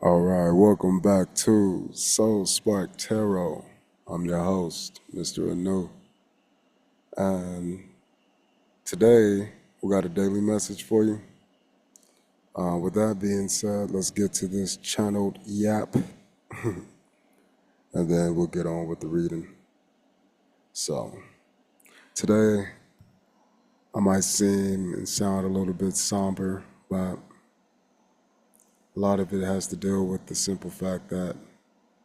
All right, welcome back to Soul Spark Tarot. I'm your host, Mr. Anu, and today we got a daily message for you. With that being said, let's get to this channeled yap, and then we'll get on with the reading. So, today I might seem and sound a little bit somber, but a lot of it has to deal with the simple fact that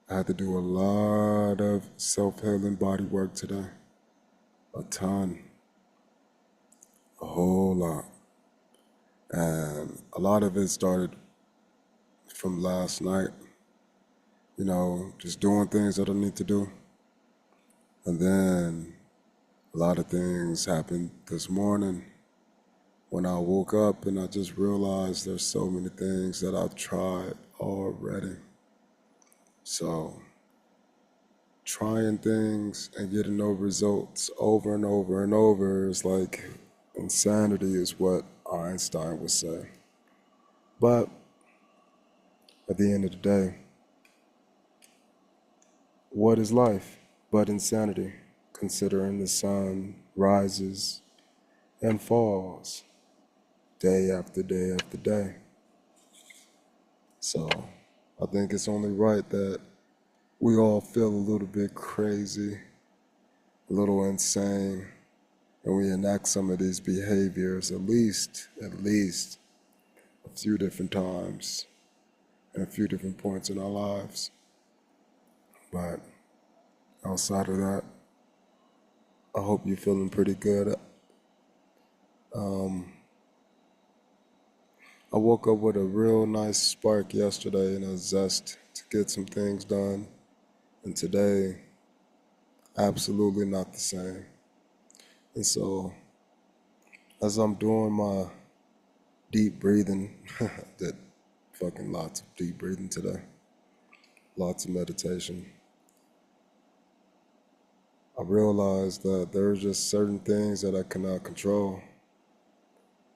I had to do a lot of self-healing body work today. A ton. A whole lot. And a lot of it started from last night. Just doing things that I need to do. And then a lot of things happened this morning when I woke up and I just realized there's so many things that I've tried already. So, trying things and getting no results over and over and over is like insanity, is what Einstein would say. But at the end of the day, what is life but insanity, considering the sun rises and falls day after day after day? So I think it's only right that we all feel a little bit crazy, a little insane, and we enact some of these behaviors at least a few different times and a few different points in our lives. But outside of that, I hope you're feeling pretty good. I woke up with a real nice spark yesterday and a zest to get some things done. And today, absolutely not the same. And so, as I'm doing my deep breathing, did fucking lots of deep breathing today, lots of meditation, I realized that there are just certain things that I cannot control.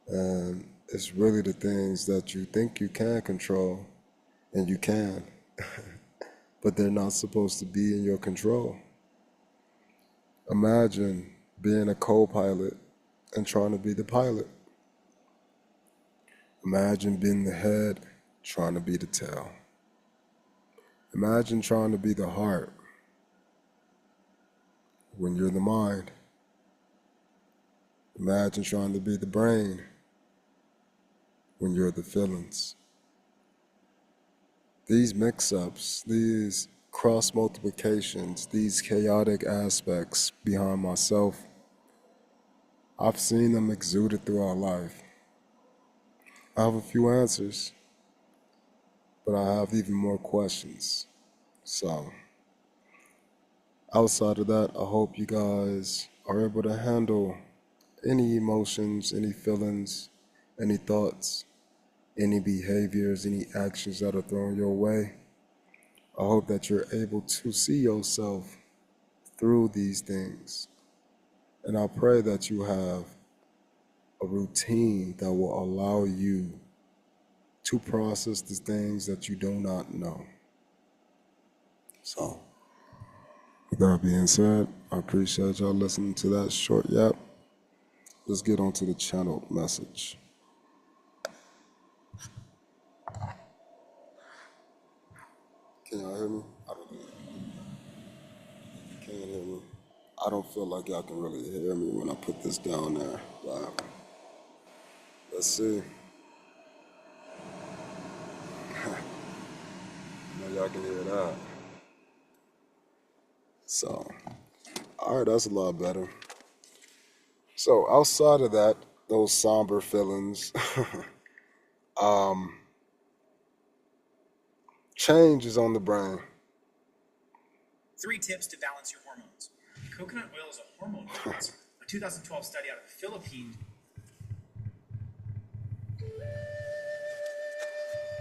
And it's really the things that you think you can control, and you can, but they're not supposed to be in your control. Imagine being a co-pilot and trying to be the pilot. Imagine being the head, trying to be the tail. Imagine trying to be the heart when you're the mind. Imagine trying to be the brain when you're the feelings. These mix-ups, these cross-multiplications, these chaotic aspects behind myself, I've seen them exuded throughout life. I have a few answers, but I have even more questions. So, outside of that, I hope you guys are able to handle any emotions, any feelings, any thoughts, any behaviors, any actions that are thrown your way. I hope that you're able to see yourself through these things. And I pray that you have a routine that will allow you to process the things that you do not know. So, with that being said, I appreciate y'all listening to that short yap. Let's get on to the channeled message. Can y'all hear me? Can't hear me. I don't feel like y'all can really hear me when I put this down there. But let's see. Now y'all can hear that. So, alright, that's a lot better. So, outside of that, those somber feelings, change is on the brain. 3 tips to balance your hormones. Coconut oil is a hormone balance. A 2012 study out of the Philippines.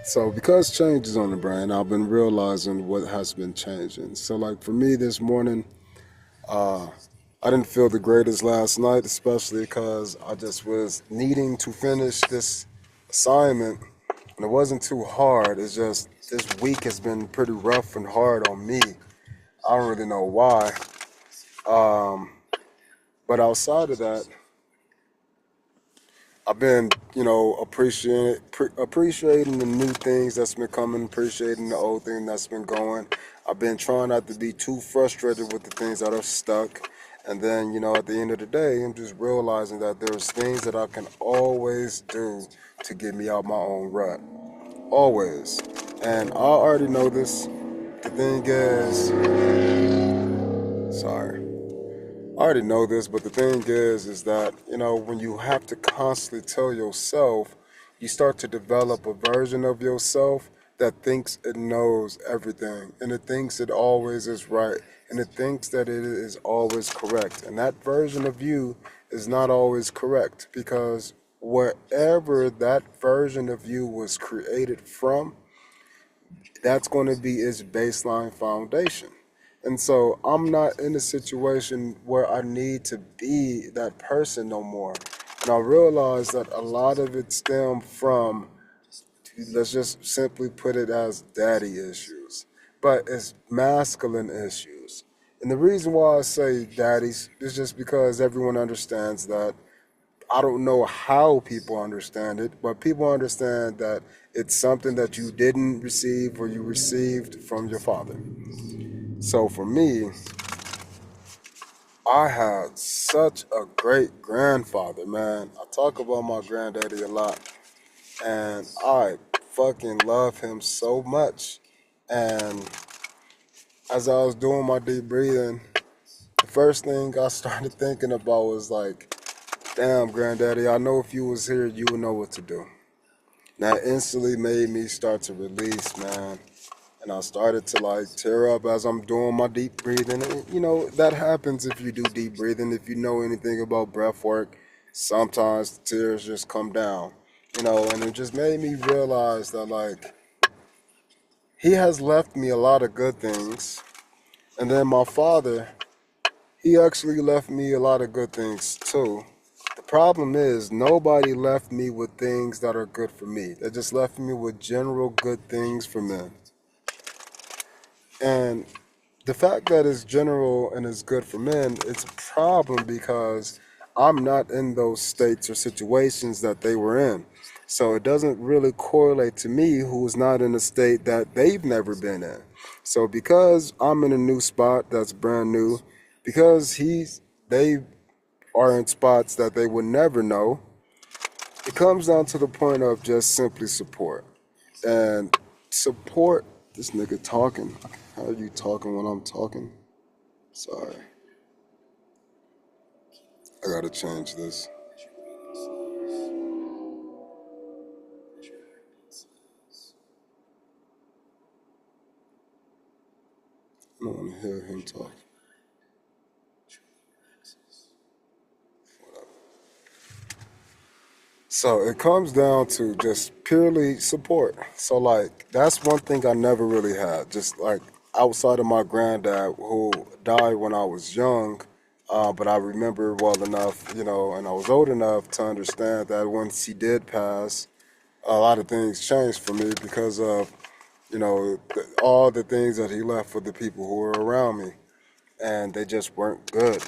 So because change is on the brain, I've been realizing what has been changing. So like for me this morning, I didn't feel the greatest last night, especially because I just was needing to finish this assignment And it wasn't too hard. It's just this week has been pretty rough and hard on me. I don't really know why. But outside of that, I've been, appreciating the new things that's been coming, appreciating the old thing that's been going. I've been trying not to be too frustrated with the things that are stuck. And then, at the end of the day, I'm just realizing that there's things that I can always do to get me out my own rut. Always. And I already know this. The thing is, sorry. I already know this, but the thing is that, when you have to constantly tell yourself, you start to develop a version of yourself that thinks it knows everything, and it thinks it always is right, and it thinks that it is always correct. And that version of you is not always correct, because wherever that version of you was created from, that's going to be its baseline foundation. And so I'm not in a situation where I need to be that person no more. And I realize that a lot of it stemmed from, let's just simply put it as daddy issues, but it's masculine issues. And the reason why I say daddies is just because everyone understands that. I don't know how people understand it, but people understand that it's something that you didn't receive or you received from your father. So for me, I had such a great grandfather, man. I talk about my granddaddy a lot, and I fucking love him so much. And as I was doing my deep breathing, the first thing I started thinking about was like, damn, granddaddy, I know if you was here, you would know what to do. That instantly made me start to release, man. And I started to like tear up as I'm doing my deep breathing. And, that happens if you do deep breathing. If you know anything about breath work, sometimes the tears just come down, and it just made me realize that like he has left me a lot of good things. And then my father, he actually left me a lot of good things too. The problem is nobody left me with things that are good for me. They just left me with general good things for men. And the fact that it's general and it's good for men, it's a problem because I'm not in those states or situations that they were in. So it doesn't really correlate to me who's not in a state that they've never been in. So because I'm in a new spot that's brand new, because they are in spots that they would never know, it comes down to the point of just simply support. And support this nigga talking. How are you talking when I'm talking? Sorry. I gotta change this. I don't want to hear him talk. So it comes down to just purely support. So like that's one thing I never really had. Just like outside of my granddad who died when I was young, but I remember well enough, and I was old enough to understand that once he did pass, a lot of things changed for me because of all the things that he left for the people who were around me, and they just weren't good.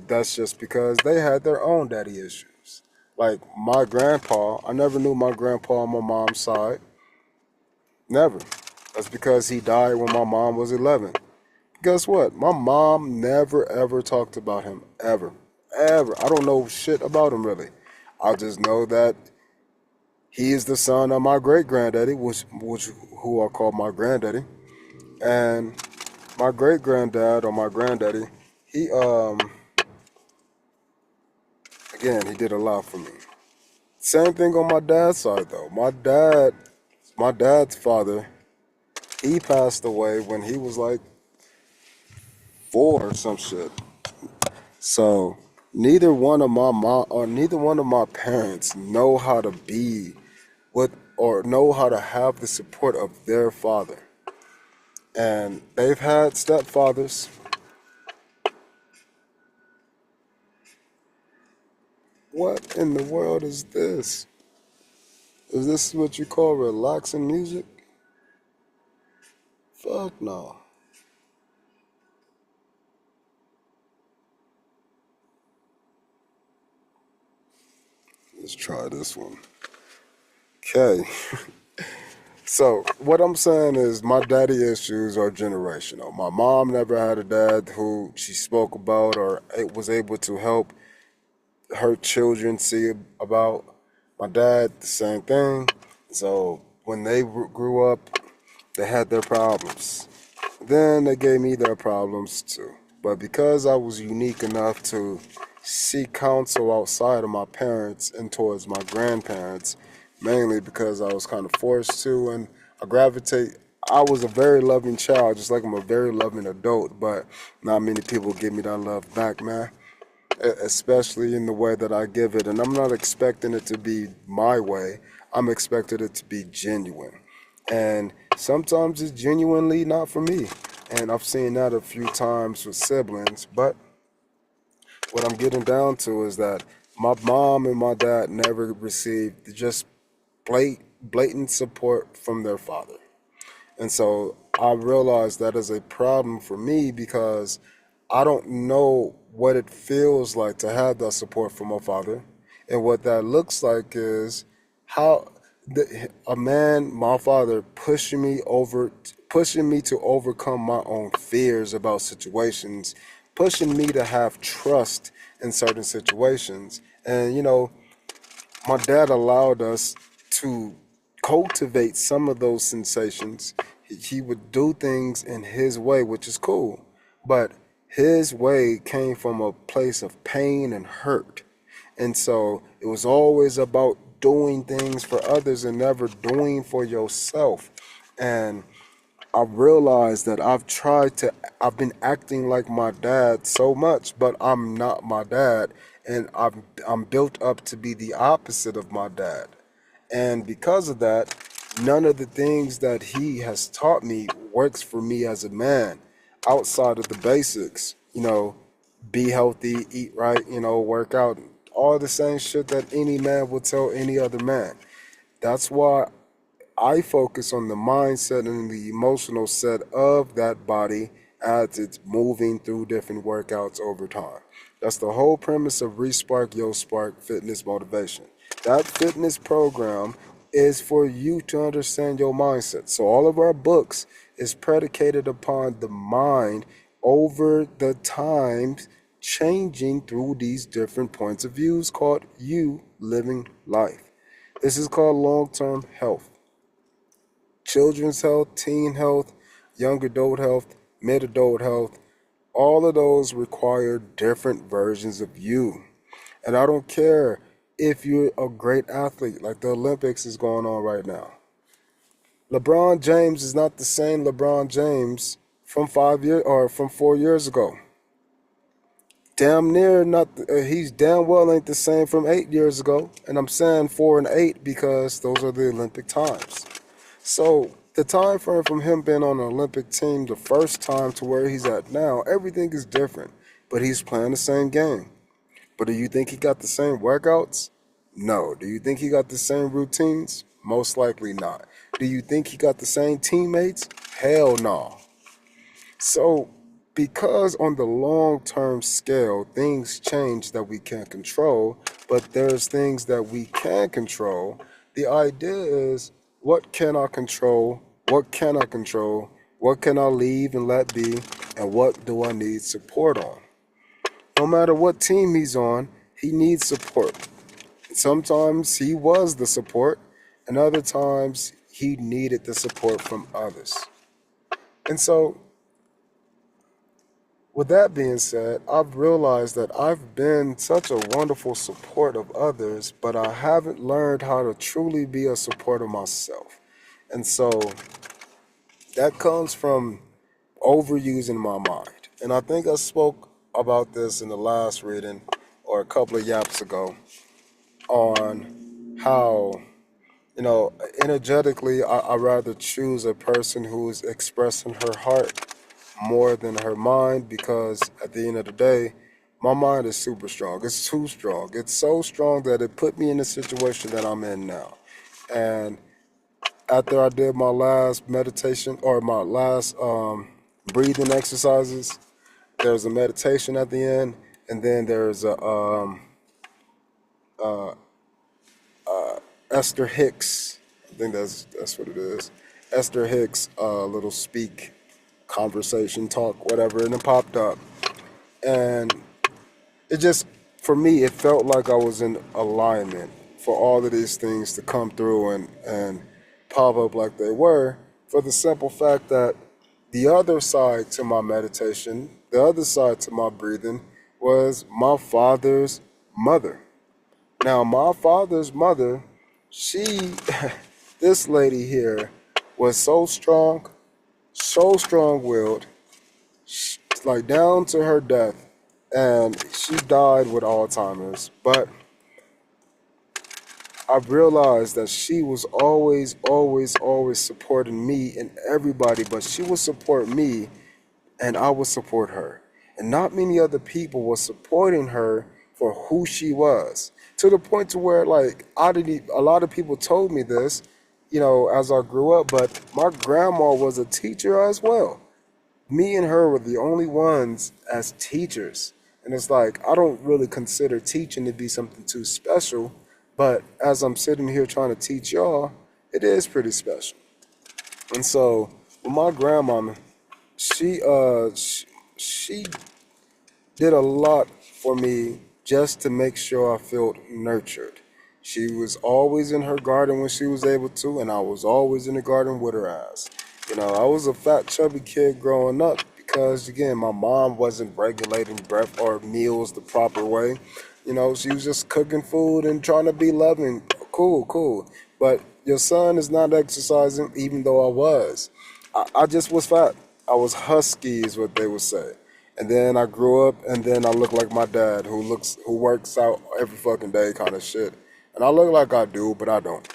That's just because they had their own daddy issues. Like my grandpa, I never knew my grandpa on my mom's side. Never. That's because he died when my mom was 11. Guess what? My mom never ever talked about him. Ever. Ever. I don't know shit about him really. I just know that he is the son of my great granddaddy, which who I call my granddaddy. And my great granddad or my granddaddy, he again, he did a lot for me. Same thing on my dad's side though. My dad's father, he passed away when he was like 4 or some shit. So neither one of my parents know how to be with or know how to have the support of their father. And they've had stepfathers. What in the world is this? Is this what you call relaxing music? Fuck no. Let's try this one. Okay. So what I'm saying is my daddy issues are generational. My mom never had a dad who she spoke about or was able to help her children see about. My dad, the same thing. So when they grew up, they had their problems. Then they gave me their problems too. But because I was unique enough to seek counsel outside of my parents and towards my grandparents, mainly because I was kind of forced to, and I gravitate. I was a very loving child, just like I'm a very loving adult, but not many people give me that love back, man. Especially in the way that I give it. And I'm not expecting it to be my way, I'm expecting it to be genuine. And sometimes it's genuinely not for me. And I've seen that a few times with siblings. But what I'm getting down to is that my mom and my dad never received just blatant support from their father. And so I realized that is a problem for me because I don't know what it feels like to have that support from my father. And what that looks like is how a man, my father, pushing me to overcome my own fears about situations, pushing me to have trust in certain situations. And, my dad allowed us to cultivate some of those sensations. He would do things in his way, which is cool, but his way came from a place of pain and hurt. And so it was always about doing things for others and never doing for yourself. And I realized that I've been acting like my dad so much, but I'm not my dad. And I'm built up to be the opposite of my dad. And because of that, none of the things that he has taught me works for me as a man outside of the basics. Be healthy, eat right, work out, all the same shit that any man would tell any other man. That's why I focus on the mindset and the emotional set of that body as it's moving through different workouts over time. That's the whole premise of Respark Yo Spark Fitness Motivation. That fitness program is for you to understand your mindset. So all of our books is predicated upon the mind over the times changing through these different points of views called you living life. This is called long-term health. Children's health, teen health, young adult health, mid adult health, all of those require different versions of you. And I don't care if you're a great athlete, like the Olympics is going on right now. LeBron James is not the same LeBron James from 5 years or from 4 years ago. Damn near not. He's damn well ain't the same from 8 years ago. And I'm saying 4 and 8 because those are the Olympic times. So the time frame from him being on the Olympic team the first time to where he's at now, everything is different. But he's playing the same game. But do you think he got the same workouts? No. Do you think he got the same routines? Most likely not. Do you think he got the same teammates? Hell no. So, because on the long term scale, things change that we can't control, but there's things that we can control, the idea is what can I control? What can I control? What can I leave and let be? And what do I need support on? No matter what team he's on, he needs support. Sometimes he was the support, and other times he needed the support from others. And so, with that being said, I've realized that I've been such a wonderful support of others, but I haven't learned how to truly be a support of myself. And so that comes from overusing my mind. And I think I spoke about this in the last reading or a couple of yaps ago on how, energetically, I rather choose a person who is expressing her heart more than her mind because at the end of the day, my mind is super strong. It's too strong. It's so strong that it put me in the situation that I'm in now. And after I did my last meditation or my last breathing exercises, there's a meditation at the end, and then there's a Esther Hicks. I think that's what it is. Esther Hicks, little speak, conversation, talk, whatever, and it popped up, and it just, for me, it felt like I was in alignment for all of these things to come through and pop up like they were, for the simple fact that the other side to my meditation, the other side to my breathing, was my father's mother. Now, my father's mother, she, this lady here, was so strong willed, like down to her death, and she died with Alzheimer's. But I realized that she was always supporting me and everybody, but she would support me and I would support her. And not many other people were supporting her for who she was. To the point to where, like, a lot of people told me this, as I grew up, but my grandma was a teacher as well. Me and her were the only ones as teachers. And it's like, I don't really consider teaching to be something too special, but as I'm sitting here trying to teach y'all, it is pretty special. And so, with my grandmama, she did a lot for me just to make sure I felt nurtured. She was always in her garden when she was able to, and I was always in the garden with her ass. I was a fat, chubby kid growing up because, again, my mom wasn't regulating breath or meals the proper way. She was just cooking food and trying to be loving. Cool, cool. But your son is not exercising, even though I was. I just was fat. I was husky, is what they would say. And then I grew up, and then I look like my dad, who works out every fucking day, kind of shit. And I look like I do, but I don't.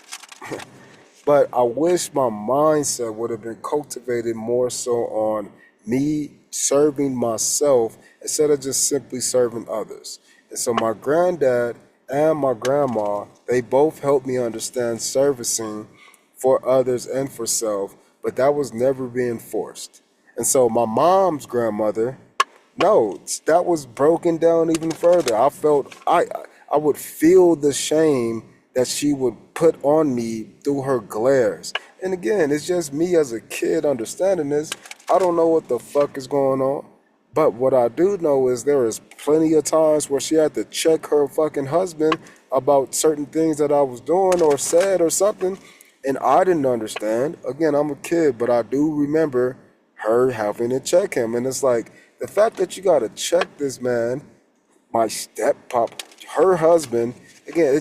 But I wish my mindset would have been cultivated more so on me serving myself instead of just simply serving others. And so my granddad and my grandma, they both helped me understand servicing for others and for self, but that was never being forced. And so my mom's grandmother, no, that was broken down even further. I would feel the shame that she would put on me through her glares. And again, it's just me as a kid understanding this. I don't know what the fuck is going on. But what I do know is there is plenty of times where she had to check her fucking husband about certain things that I was doing or said or something, and I didn't understand. Again, I'm a kid, but I do remember her having to check him. And it's like, the fact that you gotta check this man, my step pop, her husband, again,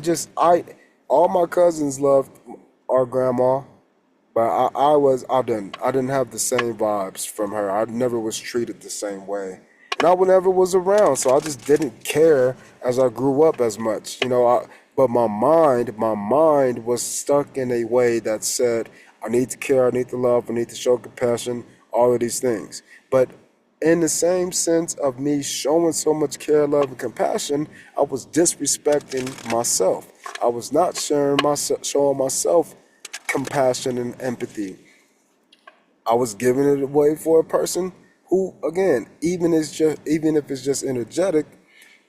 all my cousins loved our grandma, but I didn't have the same vibes from her. I never was treated the same way. And I never was around, so I just didn't care as I grew up as much. But my mind was stuck in a way that said, I need to care, I need to love, I need to show compassion, all of these things. But in the same sense of me showing so much care, love, and compassion, I was disrespecting myself. I was not showing myself compassion and empathy. I was giving it away for a person who, again, even if it's just energetic,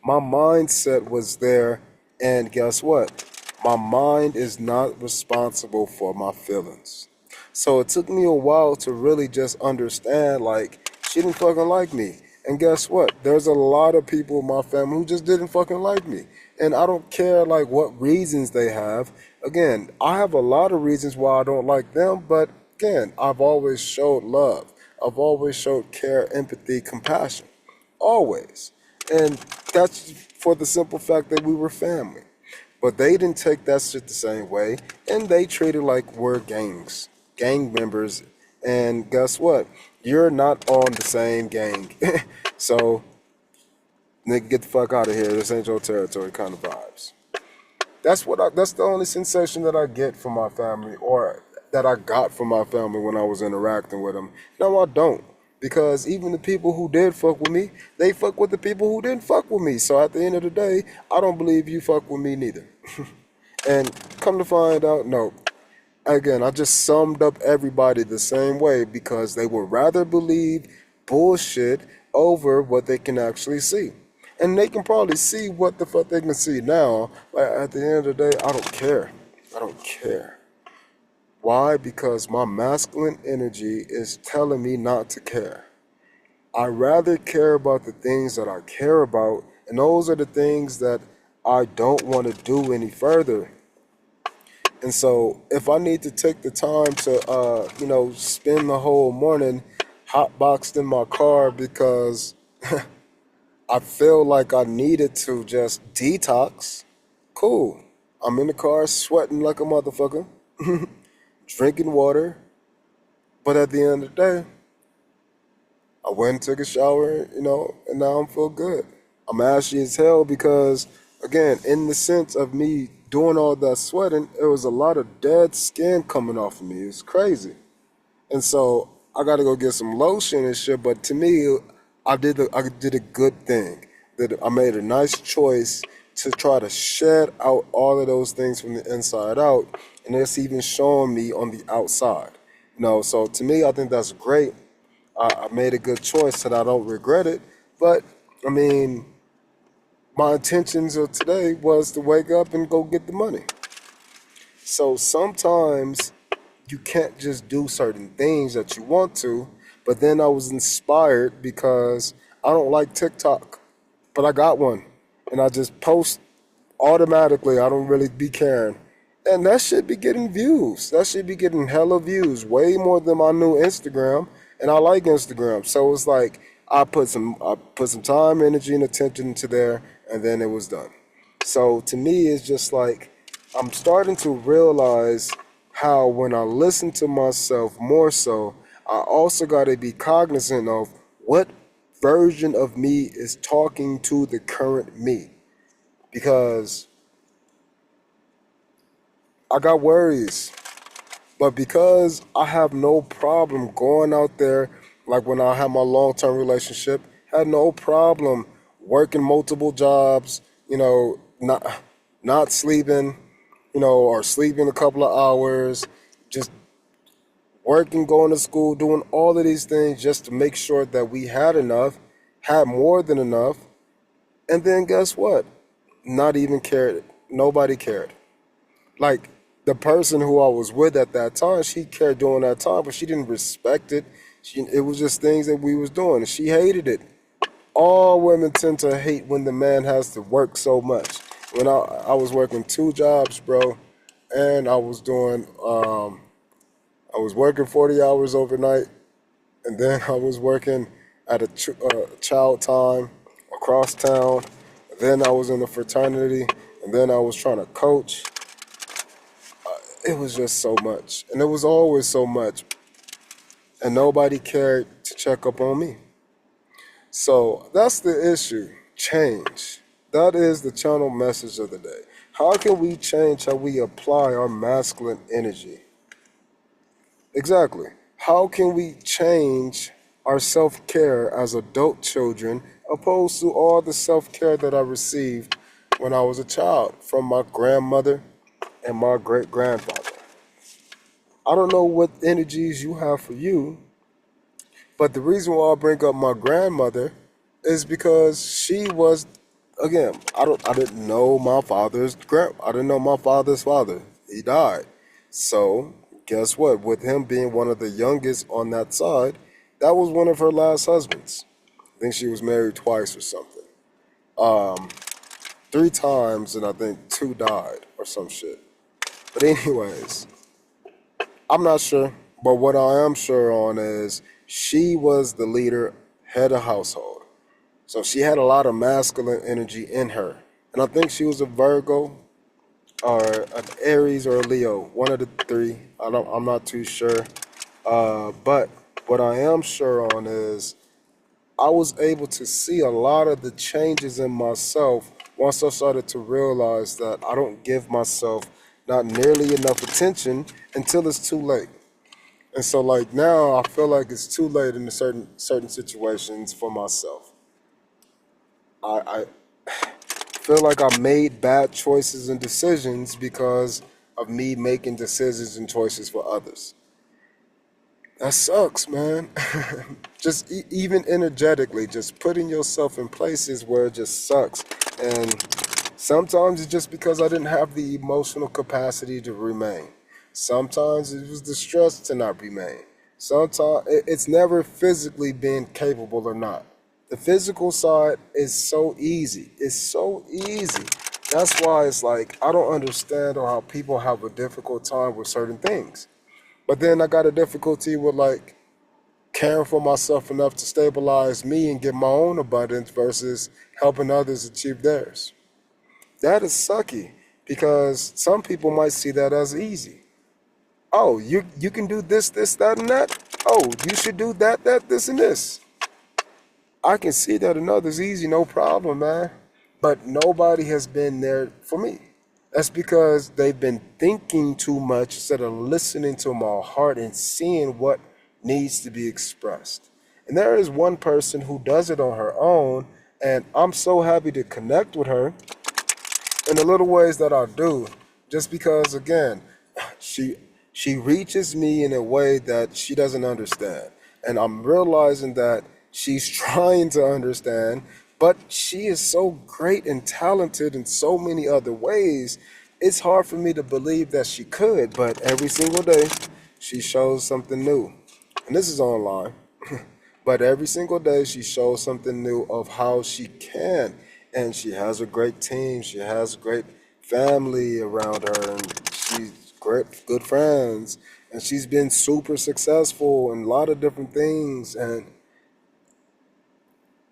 my mindset was there, and guess what? My mind is not responsible for my feelings. So it took me a while to really just understand, like, she didn't fucking like me. And guess what? There's a lot of people in my family who just didn't fucking like me. And I don't care, like, what reasons they have. Again, I have a lot of reasons why I don't like them, but again, I've always showed love. I've always showed care, empathy, compassion. Always. And that's for the simple fact that we were family. But they didn't take that shit the same way, and they treated like we're gang members. And guess what? You're not on the same gang. So, nigga, get the fuck out of here. This ain't your territory kind of vibes. That's the only sensation that I get from my family, or that I got from my family when I was interacting with them. No, I don't. Because even the people who did fuck with me, they fuck with the people who didn't fuck with me. So at the end of the day, I don't believe you fuck with me neither. And come to find out, no. again, I just summed up everybody the same way because they would rather believe bullshit over what they can actually see. And they can probably see what the fuck they can see now, but at the end of the day, I don't care. I don't care. Why? Because my masculine energy is telling me not to care. I rather care about the things that I care about, and those are the things that I don't want to do any further. And so, if I need to take the time to, spend the whole morning hotboxed in my car because I feel like I needed to just detox, cool. I'm in the car sweating like a motherfucker, drinking water, but at the end of the day, I went and took a shower, and now I'm feel good. I'm ashy as hell because, again, in the sense of me doing all that sweating, it was a lot of dead skin coming off of me. It's crazy. And so I got to go get some lotion and shit. But to me, I did a good thing. That I made a nice choice to try to shed out all of those things from the inside out, and it's even showing me on the outside. So to me, I think that's great. I made a good choice, and I don't regret it. But I mean, my intentions of today was to wake up and go get the money. So sometimes you can't just do certain things that you want to. But then I was inspired because I don't like TikTok, but I got one. And I just post automatically. I don't really be caring. And that should be getting views. That should be getting hella views, way more than my new Instagram. And I like Instagram. So it's like I put some time, energy, and attention into there, and then it was done. So to me, it's just like I'm starting to realize how when I listen to myself more so, I also got to be cognizant of what version of me is talking to the current me. Because I got worries, but because I have no problem going out there, like when I had my long-term relationship, had no problem working multiple jobs, not sleeping, or sleeping a couple of hours, just working, going to school, doing all of these things just to make sure that we had enough, had more than enough, and then guess what? Not even cared. Nobody cared. Like the person who I was with at that time, she cared during that time, but she didn't respect it. It was just things that we was doing. And she hated it. All women tend to hate when the man has to work so much. When I was working two jobs, bro, and I was working 40 hours overnight, and then I was working at a child time across town. Then I was in a fraternity, and then I was trying to coach. It was just so much, and it was always so much, and nobody cared to check up on me. So that's the issue. Change. That is the channel message of the day. How can we change how we apply our masculine energy? Exactly. How can we change our self care as adult children opposed to all the self care that I received when I was a child from my grandmother and my great grandfather? I don't know what energies you have for you, but the reason why I bring up my grandmother is because she was, again, I didn't know my I didn't know my father's father. He died. So guess what? With him being one of the youngest on that side, that was one of her last husbands. I think she was married twice or something. Um, Three times, and I think two died or some shit. But anyways, I'm not sure, but what I am sure on is she was the leader, head of household. So she had a lot of masculine energy in her. And I think she was a Virgo or an Aries or a Leo, one of the three. I'm not too sure. But what I am sure on is I was able to see a lot of the changes in myself once I started to realize that I don't give myself not nearly enough attention until it's too late. And so like now I feel like it's too late in certain situations for myself. I feel like I made bad choices and decisions because of me making decisions and choices for others. That sucks, man. Just even energetically, just putting yourself in places where it just sucks. And sometimes it's just because I didn't have the emotional capacity to remain. Sometimes it was the stress to not remain. Sometimes it's never physically being capable or not. The physical side is so easy. It's so easy. That's why it's like I don't understand how people have a difficult time with certain things. But then I got a difficulty with like caring for myself enough to stabilize me and get my own abundance versus helping others achieve theirs. That is sucky because some people might see that as easy. Oh, you can do this, this, that, and that. Oh, you should do that, that, this, and this. I can see that in others easy, no problem, man. But nobody has been there for me. That's because they've been thinking too much instead of listening to my heart and seeing what needs to be expressed. And there is one person who does it on her own, and I'm so happy to connect with her in the little ways that I do, just because again, she she reaches me in a way that she doesn't understand. And I'm realizing that she's trying to understand, but she is so great and talented in so many other ways. It's hard for me to believe that she could, but every single day she shows something new. And this is online. But every single day she shows something new of how she can. And she has a great team. She has great family around her. And she's great, good friends. And she's been super successful in a lot of different things.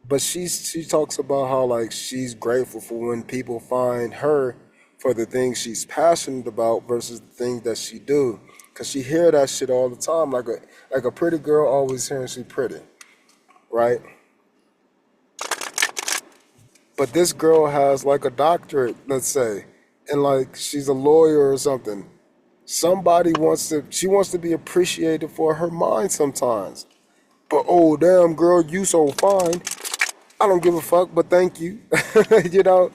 But she talks about how like she's grateful for when people find her for the things she's passionate about versus the things that she do. Cause she hear that shit all the time, like a pretty girl always hearing she pretty, right? But this girl has like a doctorate, let's say, and like she's a lawyer or something. She wants to be appreciated for her mind sometimes. But oh damn girl, you so fine. I don't give a fuck, but thank you. You know?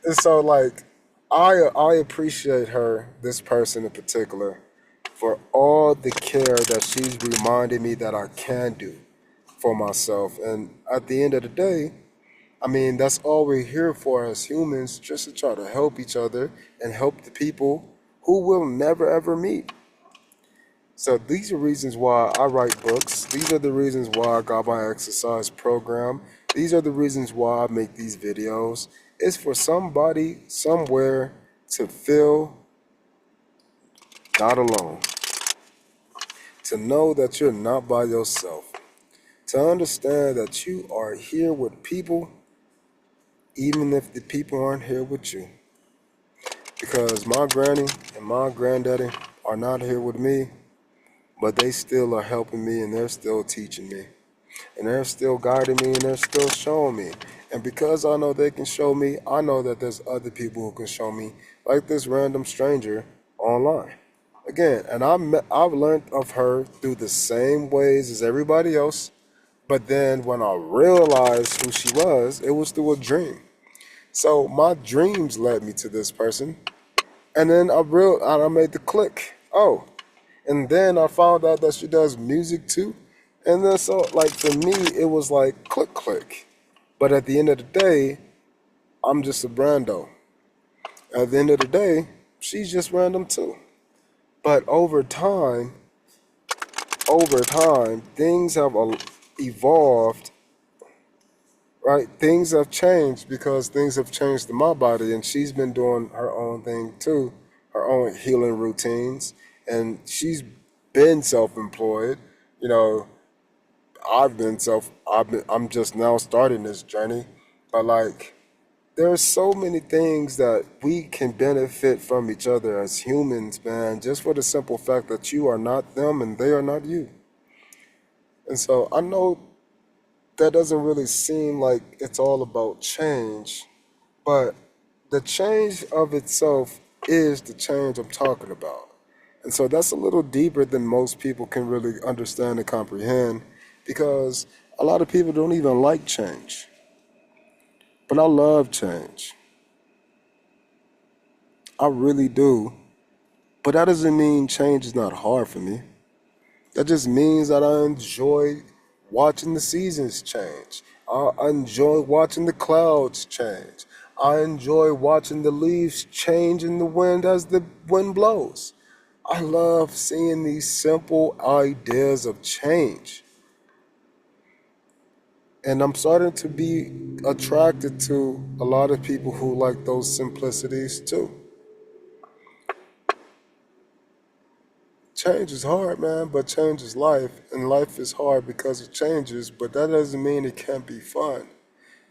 And so like I appreciate her, this person in particular, for all the care that she's reminded me that I can do for myself. And at the end of the day, I mean, that's all we're here for as humans, just to try to help each other and help the people who we'll never ever meet. So these are reasons why I write books. These are the reasons why I got my exercise program. These are the reasons why I make these videos. It's for somebody somewhere to feel not alone, to know that you're not by yourself, to understand that you are here with people even if the people aren't here with you. Because my granny and my granddaddy are not here with me, but they still are helping me and they're still teaching me. And they're still guiding me and they're still showing me. And because I know they can show me, I know that there's other people who can show me, like this random stranger online. Again, and I've learned of her through the same ways as everybody else. But then when I realized who she was, it was through a dream. So my dreams led me to this person. And then I made the click. Oh, and then I found out that she does music too. And then so like for me, it was like click click. But at the end of the day, I'm just a brando. At the end of the day, she's just random too. But over time, things have evolved, right? Things have changed because things have changed in my body, and she's been doing her own thing too, her own healing routines, and she's been self-employed. You know, I'm just now starting this journey, but like, there are so many things that we can benefit from each other as humans, man, just for the simple fact that you are not them and they are not you. And so I know that doesn't really seem like it's all about change, but the change of itself is the change I'm talking about. And so that's a little deeper than most people can really understand and comprehend because a lot of people don't even like change. But I love change. I really do. But that doesn't mean change is not hard for me. That just means that I enjoy watching the seasons change. I enjoy watching the clouds change. I enjoy watching the leaves change in the wind as the wind blows. I love seeing these simple ideas of change. And I'm starting to be attracted to a lot of people who like those simplicities too. Change is hard, man, but change is life. And life is hard because it changes, but that doesn't mean it can't be fun.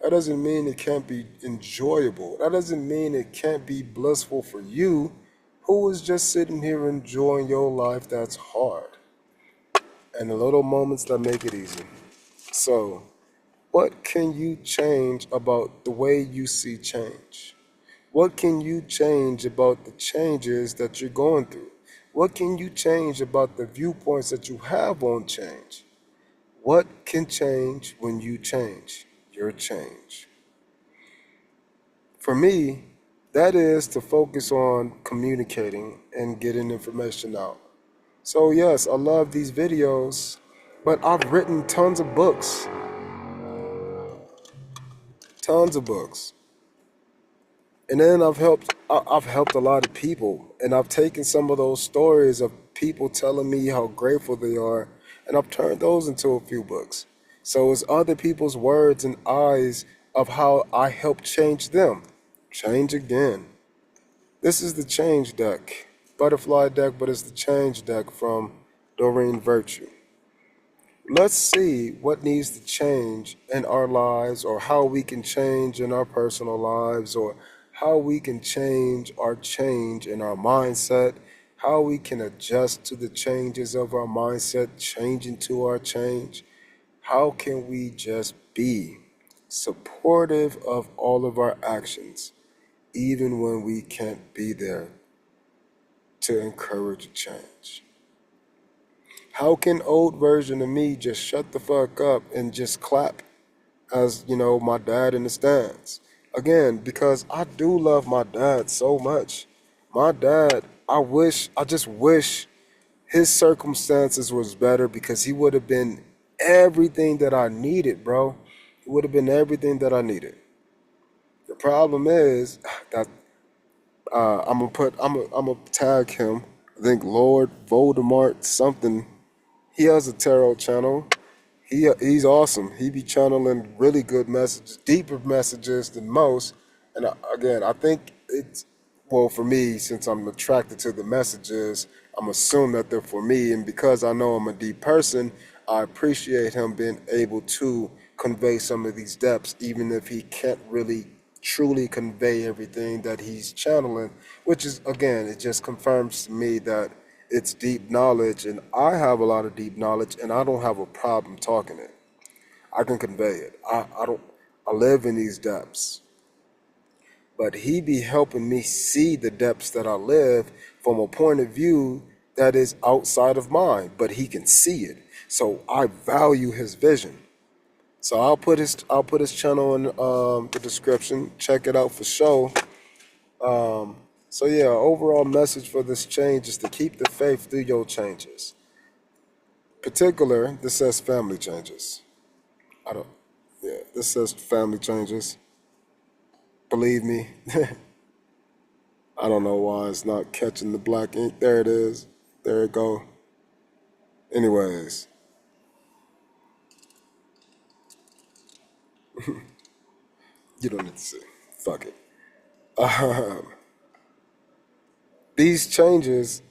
That doesn't mean it can't be enjoyable. That doesn't mean it can't be blissful for you who is just sitting here enjoying your life that's hard. And the little moments that make it easy. So, what can you change about the way you see change? What can you change about the changes that you're going through? What can you change about the viewpoints that you have on change? What can change when you change your change? For me, that is to focus on communicating and getting information out. So yes, I love these videos, but I've written tons of books. Tons of books. And then I've helped a lot of people, and I've taken some of those stories of people telling me how grateful they are, and I've turned those into a few books. So it's other people's words and eyes of how I helped change them. Change again. This is the change deck. Butterfly deck, but it's the change deck from Doreen Virtue. Let's see what needs to change in our lives, or how we can change in our personal lives, or how we can change in our mindset, how we can adjust to the changes of our mindset, change into our change. How can we just be supportive of all of our actions, even when we can't be there to encourage a change? How can old version of me just shut the fuck up and just clap as, my dad in the stands? Again, because I do love my dad so much. My dad, I just wish his circumstances was better, because he would have been everything that I needed, bro. He would have been everything that I needed. The problem is that I'm gonna tag him. I think Lord Voldemort something. He has a tarot channel. He's awesome. He be channeling really good messages, deeper messages than most. And again, I think it's, well, for me, since I'm attracted to the messages, I'm assuming that they're for me. And because I know I'm a deep person, I appreciate him being able to convey some of these depths, even if he can't really truly convey everything that he's channeling, which is, again, it just confirms to me that it's deep knowledge, and I have a lot of deep knowledge, and I don't have a problem talking it. I can convey it. I live in these depths. But he be helping me see the depths that I live from a point of view that is outside of mine, but he can see it. So I value his vision. So I'll put his channel in the description. Check it out for sure. So yeah, overall message for this change is to keep the faith through your changes. Particular, this says family changes. I don't. Yeah, this says family changes. Believe me, I don't know why it's not catching the black ink. There it is. There it go. Anyways, you don't need to see. Fuck it. Um, these changes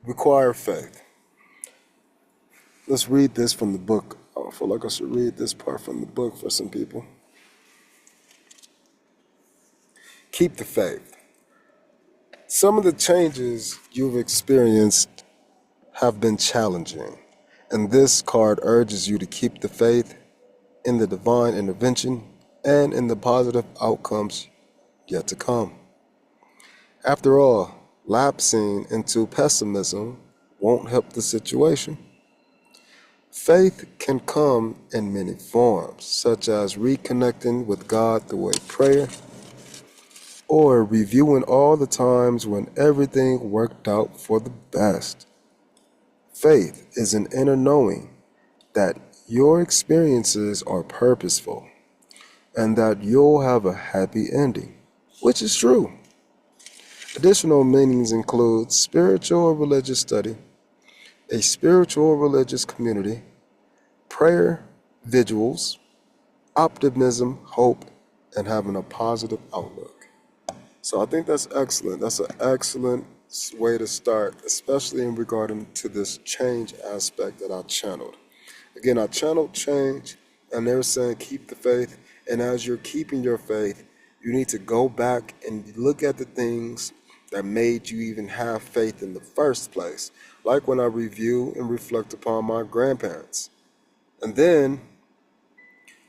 require faith. Let's read this from the book. I feel like I should read this part from the book for some people. Keep the faith. Some of the changes you've experienced have been challenging, and this card urges you to keep the faith in the divine intervention and in the positive outcomes yet to come. After all, lapsing into pessimism won't help the situation. Faith can come in many forms, such as reconnecting with God through a prayer, or reviewing all the times when everything worked out for the best. Faith is an inner knowing that your experiences are purposeful and that you'll have a happy ending, which is true. Additional meanings include spiritual or religious study, a spiritual or religious community, prayer, vigils, optimism, hope, and having a positive outlook. So I think that's excellent. That's an excellent way to start, especially in regarding to this change aspect that I channeled. Again, I channeled change, and they're saying keep the faith. And as you're keeping your faith, you need to go back and look at the things that made you even have faith in the first place. Like when I review and reflect upon my grandparents. And then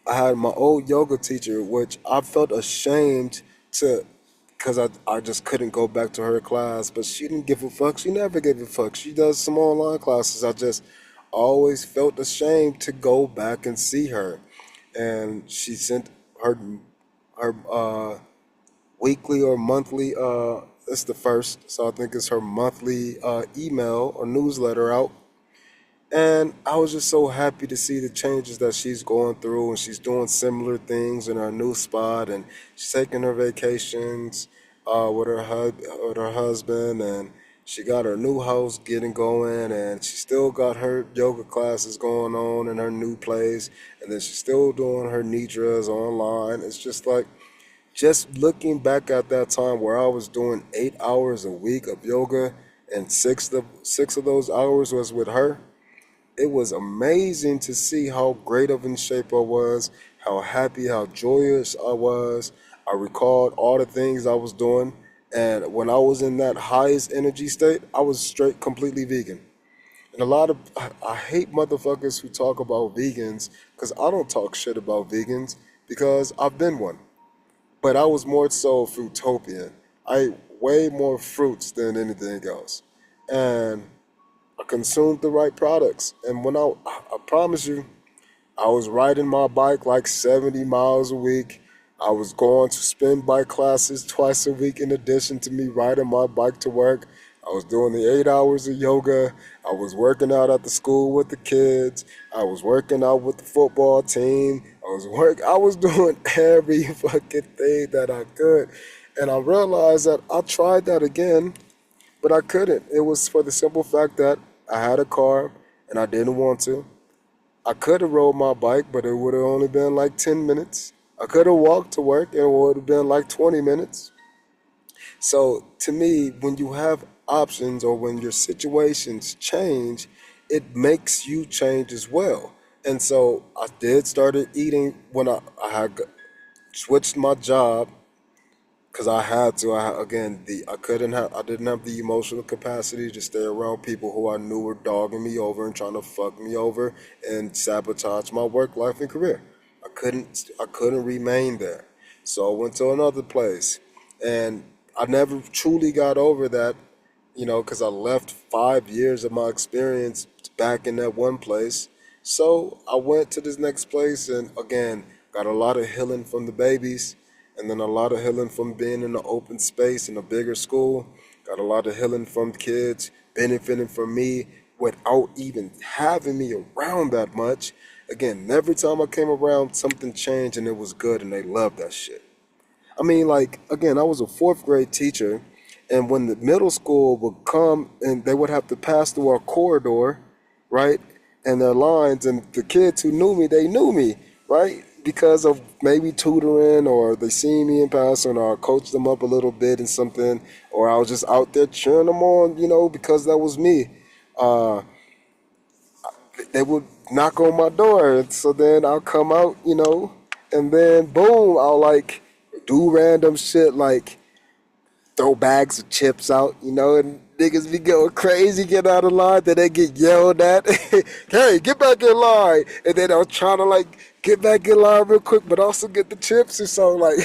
I had my old yoga teacher, which I felt ashamed to, because I just couldn't go back to her class, but she didn't give a fuck. She never gave a fuck. She does some online classes. I just always felt ashamed to go back and see her. And she sent her weekly or monthly, it's the first, so I think it's her monthly email or newsletter out. And I was just so happy to see the changes that she's going through, and she's doing similar things in her new spot, and she's taking her vacations with her husband, and she got her new house getting going, and she still got her yoga classes going on in her new place, and then she's still doing her nidras online. It's just like just looking back at that time where I was doing 8 hours a week of yoga, and six of those hours was with her. It was amazing to see how great of in shape I was, how happy, how joyous I was. I recalled all the things I was doing. And when I was in that highest energy state, I was straight completely vegan. And a lot of, I hate motherfuckers who talk about vegans because I don't talk shit about vegans because I've been one. But I was more so fruitopian. I ate way more fruits than anything else. And I consumed the right products. And I promise you, I was riding my bike like 70 miles a week. I was going to spin bike classes twice a week in addition to me riding my bike to work. I was doing the 8 hours of yoga. I was working out at the school with the kids. I was working out with the football team. I was doing every fucking thing that I could. And I realized that I tried that again, but I couldn't. It was for the simple fact that I had a car and I didn't want to. I could have rode my bike, but it would have only been like 10 minutes. I could have walked to work and it would have been like 20 minutes. So to me, when you have options or when your situations change, it makes you change as well. And so I did started eating when I had switched my job because I had to. I didn't have the emotional capacity to stay around people who I knew were dogging me over and trying to fuck me over and sabotage my work life and career. I couldn't remain there. So I went to another place, and I never truly got over that, because I left 5 years of my experience back in that one place. So I went to this next place and again got a lot of healing from the babies and then a lot of healing from being in the open space in a bigger school. Got a lot of healing from kids benefiting from me without even having me around that much. Again, every time I came around, something changed and it was good and they loved that shit. I mean, like, again, I was a fourth grade teacher, and when the middle school would come and they would have to pass through our corridor, right, and their lines, and the kids who knew me, they knew me, right, because of maybe tutoring or they seen me in passing or I coached them up a little bit in something, or I was just out there cheering them on, because that was me. Uh, they would knock on my door, and so then I'll come out, and then boom, I'll like do random shit like throw bags of chips out, and niggas be going crazy, get out of line, then they get yelled at. Hey, get back in line. And then I was trying to like get back in line real quick, but also get the chips or so like,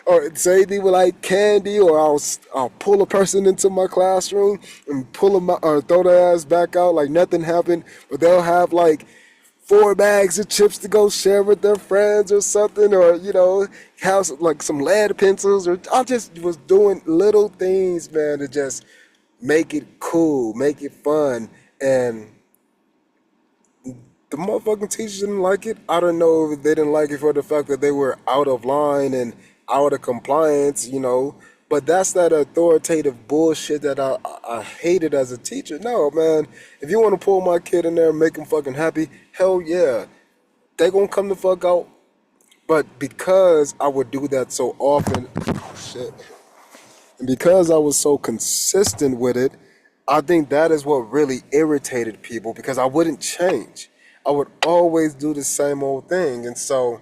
or say they were like candy, or I'll pull a person into my classroom and pull them out, or throw their ass back out like nothing happened, but they'll have like 4 bags of chips to go share with their friends or something, or have like some lead pencils, or I just was doing little things, man, to just make it cool, make it fun. And the motherfucking teachers didn't like it. I don't know if they didn't like it for the fact that they were out of line and out of compliance. But that's that authoritative bullshit that I hated as a teacher. No, man. If you want to pull my kid in there and make him fucking happy, hell yeah. They gonna come the fuck out. But because I would do that so often, oh shit. And because I was so consistent with it, I think that is what really irritated people because I wouldn't change. I would always do the same old thing. And so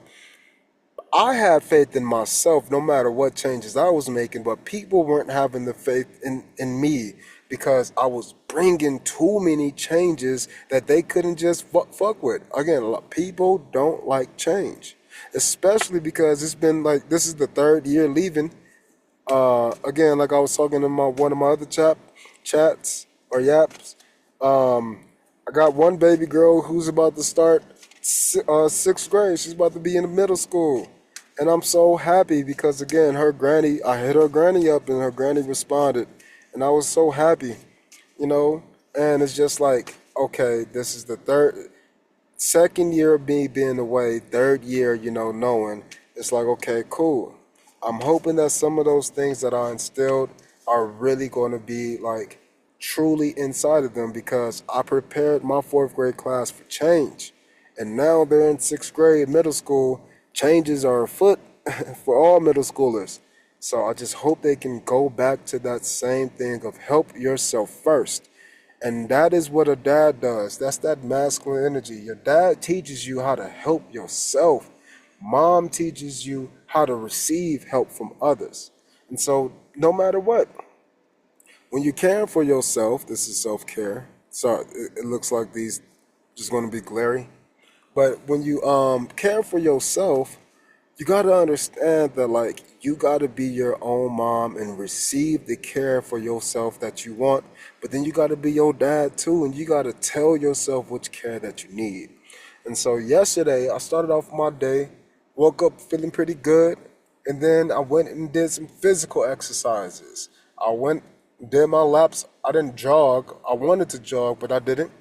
I had faith in myself no matter what changes I was making, but people weren't having the faith in me because I was bringing too many changes that they couldn't just fuck with. Again, people don't like change, especially because it's been like this is the 3rd year leaving. Again, like I was talking in one of my other chats or yaps. I got one baby girl who's about to start 6th grade. She's about to be in the middle school, and I'm so happy because again, I hit her granny up, and her granny responded, and I was so happy, you know. And it's just like, okay, this is the 2nd year of me being away, 3rd year, knowing it's like, okay, cool. I'm hoping that some of those things that I instilled are really going to be like truly inside of them because I prepared my 4th grade class for change. And now they're in 6th grade, middle school. Changes are afoot for all middle schoolers. So I just hope they can go back to that same thing of help yourself first. And that is what a dad does. That's that masculine energy. Your dad teaches you how to help yourself. Mom teaches you how to receive help from others. And so no matter what, when you're caring for yourself, this is self-care. Sorry, it looks like these just going to be glary. But when you care for yourself, you got to understand that like you got to be your own mom and receive the care for yourself that you want. But then you got to be your dad too, and you got to tell yourself which care that you need. And so yesterday I started off my day, woke up feeling pretty good, and then I went and did some physical exercises. I went, did my laps. I didn't jog. I wanted to jog, but I didn't.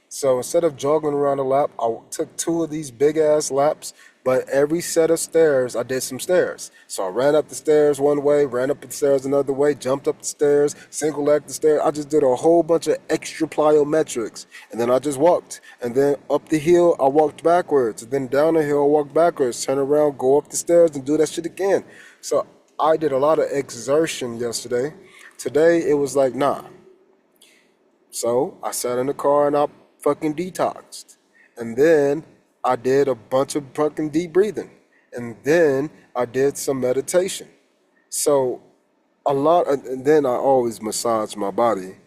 So instead of jogging around the lap, I took 2 of these big ass laps, but every set of stairs, I did some stairs. So I ran up the stairs one way, ran up the stairs another way, jumped up the stairs, single leg the stairs. I just did a whole bunch of extra plyometrics. And then I just walked. And then up the hill, I walked backwards. And then down the hill, I walked backwards, turn around, go up the stairs, and do that shit again. So I did a lot of exertion yesterday. Today, it was like, nah. So I sat in the car and I fucking detoxed. And then I did a bunch of fucking deep breathing. And then I did some meditation. So and then I always massage my body.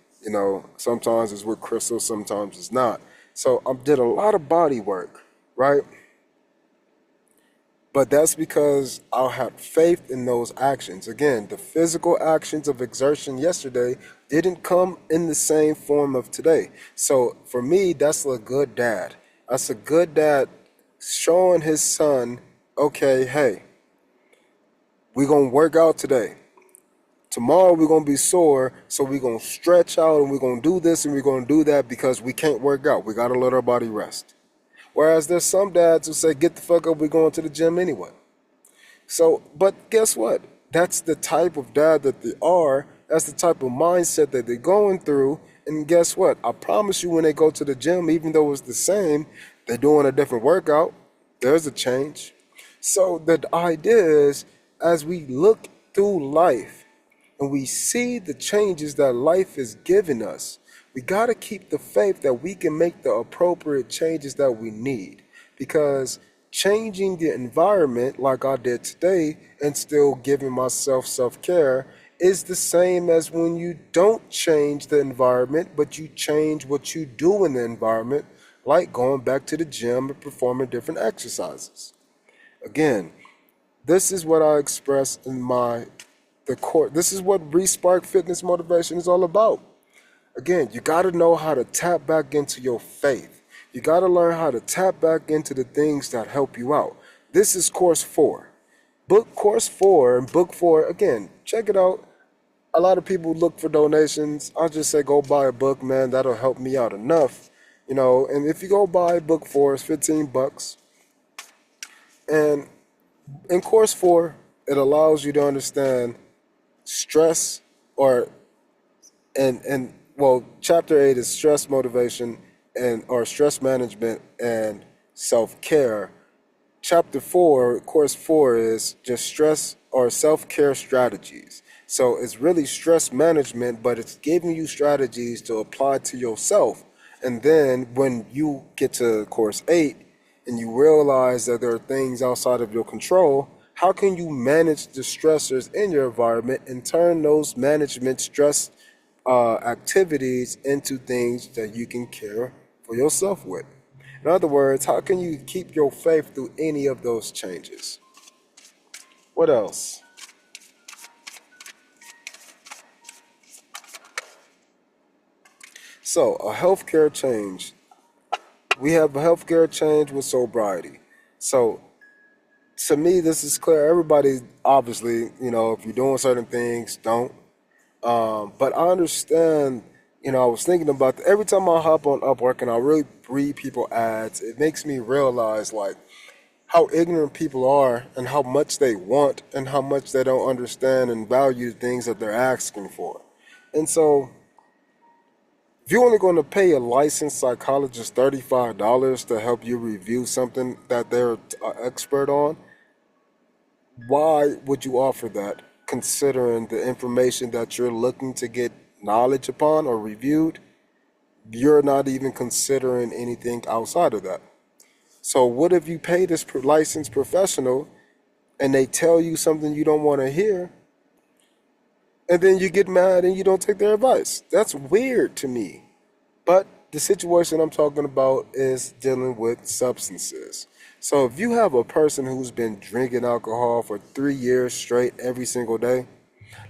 Sometimes it's with crystals, sometimes it's not. So I did a lot of body work, right? But that's because I had faith in those actions. Again, the physical actions of exertion yesterday didn't come in the same form of today. So for me, that's a good dad. That's a good dad showing his son, okay, hey, we're going to work out today. Tomorrow we're going to be sore, so we're going to stretch out and we're going to do this and we're going to do that because we can't work out. We got to let our body rest. Whereas there's some dads who say, get the fuck up, we're going to the gym anyway. So, but guess what? That's the type of dad that they are. That's the type of mindset that they're going through. And guess what? I promise you when they go to the gym, even though it's the same, they're doing a different workout. There's a change. So the idea is, as we look through life and we see the changes that life is giving us, we got to keep the faith that we can make the appropriate changes that we need. Because changing the environment like I did today and still giving myself self-care is the same as when you don't change the environment, but you change what you do in the environment, like going back to the gym and performing different exercises. Again, this is what I express in the court. This is what Respark Fitness Motivation is all about. Again, you got to know how to tap back into your faith. You got to learn how to tap back into the things that help you out. This is course 4. Book course 4 and book 4, again, check it out. A lot of people look for donations. I'll just say go buy a book, man. That'll help me out enough. And if you go buy book 4, it's $15. And in course 4, it allows you to understand stress chapter 8 is stress motivation or stress management and self-care. Chapter 4, course 4 is just stress or self-care strategies. So it's really stress management, but it's giving you strategies to apply to yourself. And then when you get to course 8 and you realize that there are things outside of your control, how can you manage the stressors in your environment and turn those management stress activities into things that you can care for yourself with? In other words, how can you keep your faith through any of those changes? What else? So, a healthcare change. We have a healthcare change with sobriety. So, to me, this is clear. Everybody, obviously, if you're doing certain things, don't. But I understand, I was thinking about every time I hop on Upwork and I really read people ads, it makes me realize like how ignorant people are and how much they want and how much they don't understand and value the things that they're asking for. And so if you're only going to pay a licensed psychologist $35 to help you review something that they're an expert on, why would you offer that, considering the information that you're looking to get knowledge upon or reviewed? You're not even considering anything outside of that. So what if you pay this licensed professional and they tell you something you don't want to hear, and then you get mad and you don't take their advice? That's weird to me. But the situation I'm talking about is dealing with substances. So if you have a person who's been drinking alcohol for 3 years straight every single day,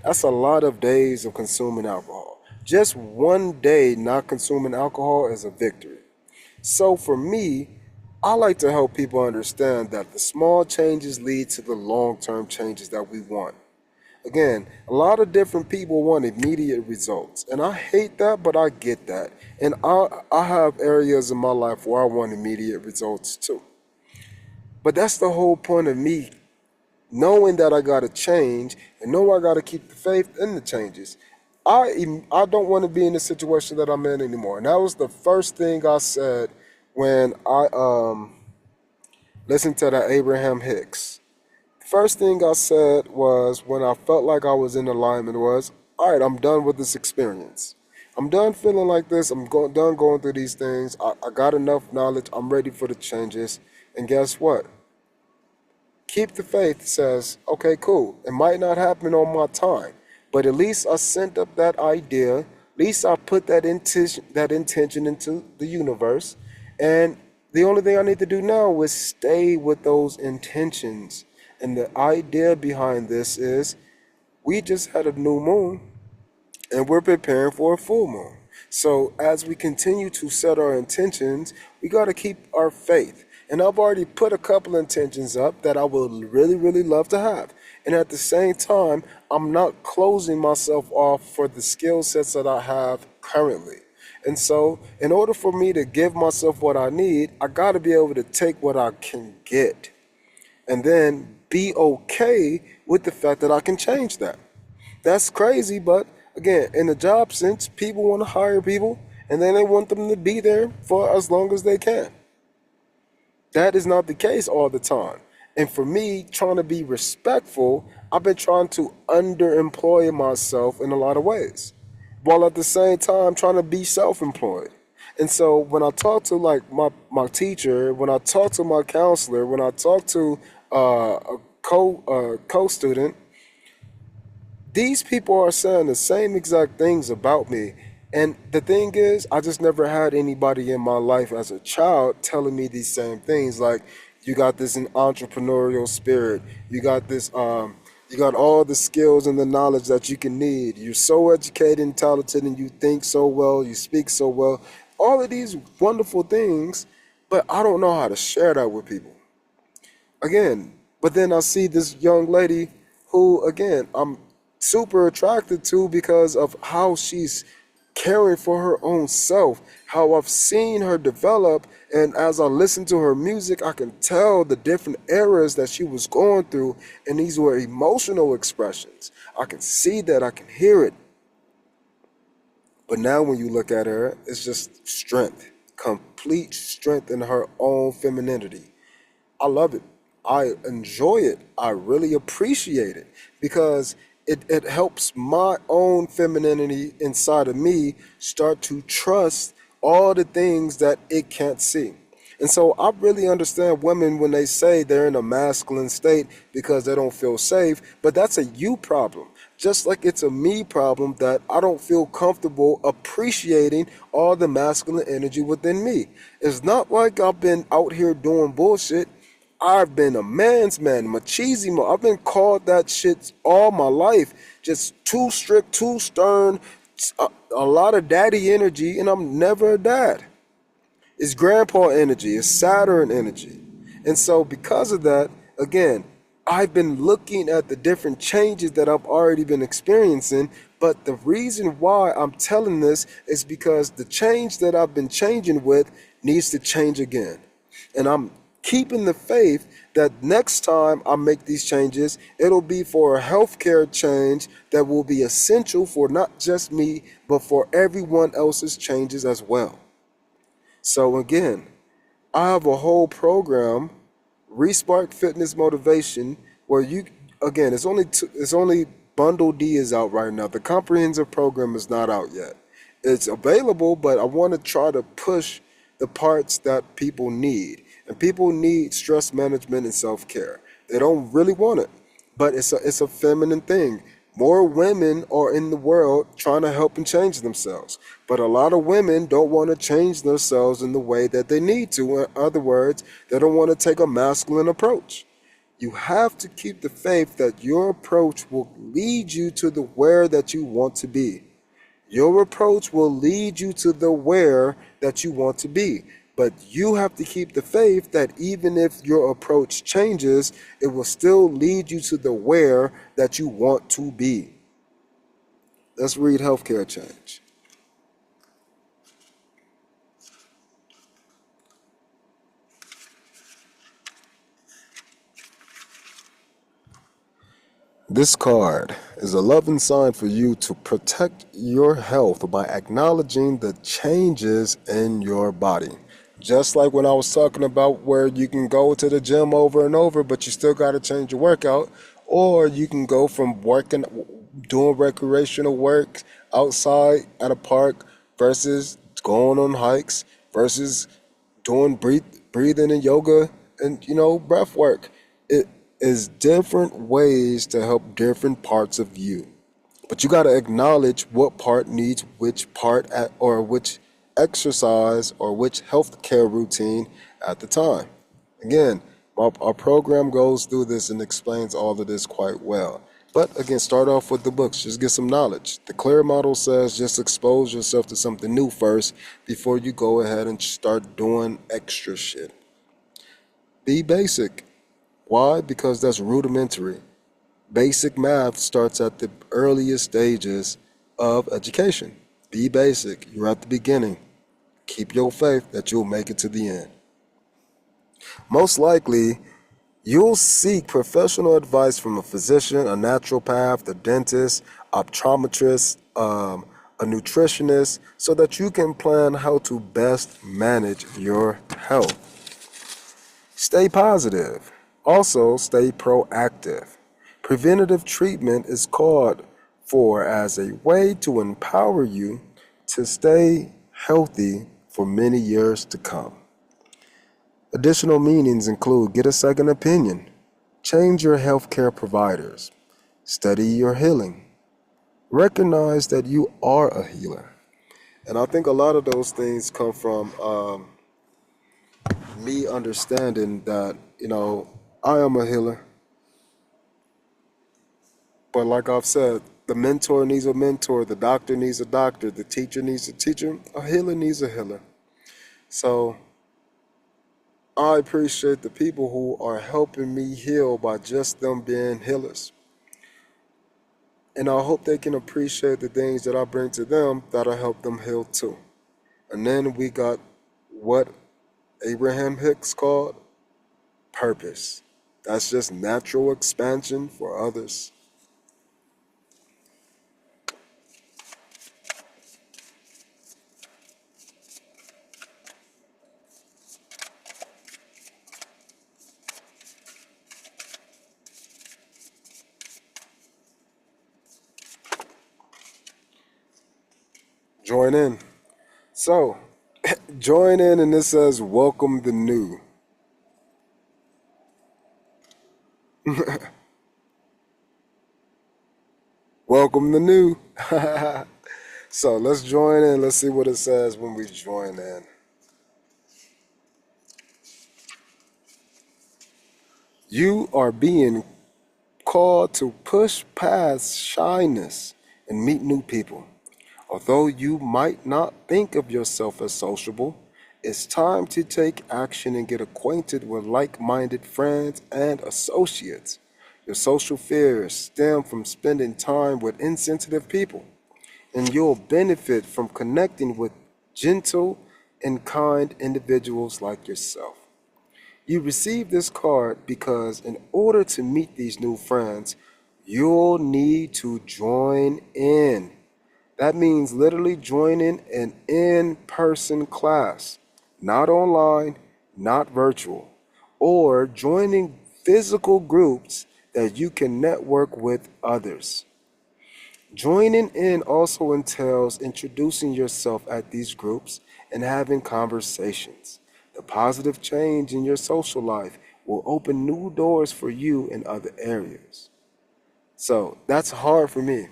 that's a lot of days of consuming alcohol. Just one day not consuming alcohol is a victory. So for me, I like to help people understand that the small changes lead to the long-term changes that we want. Again, a lot of different people want immediate results, and I hate that, but I get that. And I have areas in my life where I want immediate results too. But that's the whole point of me knowing that I got to change and know I got to keep the faith in the changes. I don't want to be in the situation that I'm in anymore. And that was the first thing I said when I listened to that Abraham Hicks. First thing I said was when I felt like I was in alignment was, all right, I'm done with this experience. I'm done feeling like this. Done going through these things. I got enough knowledge. I'm ready for the changes. And guess what? Keep the faith says, okay, cool. It might not happen on my time, but at least I sent up that idea. At least I put that intention into the universe. And the only thing I need to do now is stay with those intentions. And the idea behind this is we just had a new moon and we're preparing for a full moon. So as we continue to set our intentions, we got to keep our faith. And I've already put a couple intentions up that I would really, really love to have. And at the same time, I'm not closing myself off for the skill sets that I have currently. And so in order for me to give myself what I need, I got to be able to take what I can get and then be okay with the fact that I can change that. That's crazy, but again, in the job sense, people want to hire people and then they want them to be there for as long as they can. That is not the case all the time. And for me, trying to be respectful, I've been trying to underemploy myself in a lot of ways, while at the same time trying to be self-employed. And so when I talk to like my teacher, when I talk to my counselor, when I talk to a co-student, these people are saying the same exact things about me. And the thing is, I just never had anybody in my life as a child telling me these same things. Like, you got this entrepreneurial spirit. You got this, you got all the skills and the knowledge that you can need. You're so educated and talented and you think so well, you speak so well. All of these wonderful things. but I don't know how to share that with people. Again, but then I see this young lady who, again, I'm super attracted to because of how she's caring for her own self, how I've seen her develop. And as I listen to her music, I can tell the different eras that she was going through. And these were emotional expressions. I can see that, I can hear it. But now when you look at her, it's just strength, complete strength in her own femininity. I love it. I enjoy it. I really appreciate it because it helps my own femininity inside of me start to trust all the things that it can't see. And so I really understand women when they say they're in a masculine state because they don't feel safe, but that's a you problem. Just like it's a me problem that I don't feel comfortable appreciating all the masculine energy within me. It's not like I've been out here doing bullshit. I've been a man's man, machismo. I've been called that shit all my life. Just too strict, too stern, a lot of daddy energy, and I'm never a dad. It's grandpa energy, it's Saturn energy. And so because of that, again, I've been looking at the different changes that I've already been experiencing, but the reason why I'm telling this is because the change that I've been changing with needs to change again. And I'm keeping the faith that next time I make these changes, it'll be for a healthcare change that will be essential for not just me, but for everyone else's changes as well. So again, I have a whole program, Respark Fitness Motivation, where you, again, it's only Bundle D is out right now. The comprehensive program is not out yet. It's available, but I want to try to push the parts that people need. And people need stress management and self-care. They don't really want it, but it's a feminine thing. More women are in the world trying to help and change themselves, but a lot of women don't want to change themselves in the way that they need to. In other words, they don't want to take a masculine approach. You have to keep the faith that your approach will lead you to the where that you want to be. Your approach will lead you to the where that you want to be. But you have to keep the faith that even if your approach changes, it will still lead you to the where that you want to be. Let's read healthcare change. This card is a loving sign for you to protect your health by acknowledging the changes in your body. Just like when I was talking about where you can go to the gym over and over, but you still got to change your workout, or you can go from doing recreational work outside at a park versus going on hikes versus doing breathing and yoga and breath work. It is different ways to help different parts of you. But you got to acknowledge what part needs which part or which exercise or which healthcare routine at the time. Again, our program goes through this and explains all of this quite well. But again, start off with the books. Just get some knowledge. The CLEAR model says just expose yourself to something new first before you go ahead and start doing extra shit. Be basic. Why? Because that's rudimentary. Basic math starts at the earliest stages of education. Be basic. You're at the beginning. Keep your faith that you'll make it to the end. Most likely, you'll seek professional advice from a physician, a naturopath, a dentist, optometrist, a nutritionist, so that you can plan how to best manage your health. Stay positive. Also, stay proactive. Preventative treatment is called for as a way to empower you to stay healthy for many years to come. Additional meanings include get a second opinion, change your healthcare providers, study your healing, recognize that you are a healer. And I think a lot of those things come from me understanding that, I am a healer. But like I've said, the mentor needs a mentor, the doctor needs a doctor, the teacher needs a teacher, a healer needs a healer. So I appreciate the people who are helping me heal by just them being healers. And I hope they can appreciate the things that I bring to them that'll help them heal too. And then we got what Abraham Hicks called purpose. That's just natural expansion for others. Join in. So, join in, and it says, welcome the new. Welcome the new. So, let's join in. Let's see what it says when we join in. You are being called to push past shyness and meet new people. Although you might not think of yourself as sociable, it's time to take action and get acquainted with like-minded friends and associates. Your social fears stem from spending time with insensitive people, and you'll benefit from connecting with gentle and kind individuals like yourself. You receive this card because in order to meet these new friends, you'll need to join in. That means literally joining an in-person class, not online, not virtual, or joining physical groups that you can network with others. Joining in also entails introducing yourself at these groups and having conversations. The positive change in your social life will open new doors for you in other areas. So that's hard for me.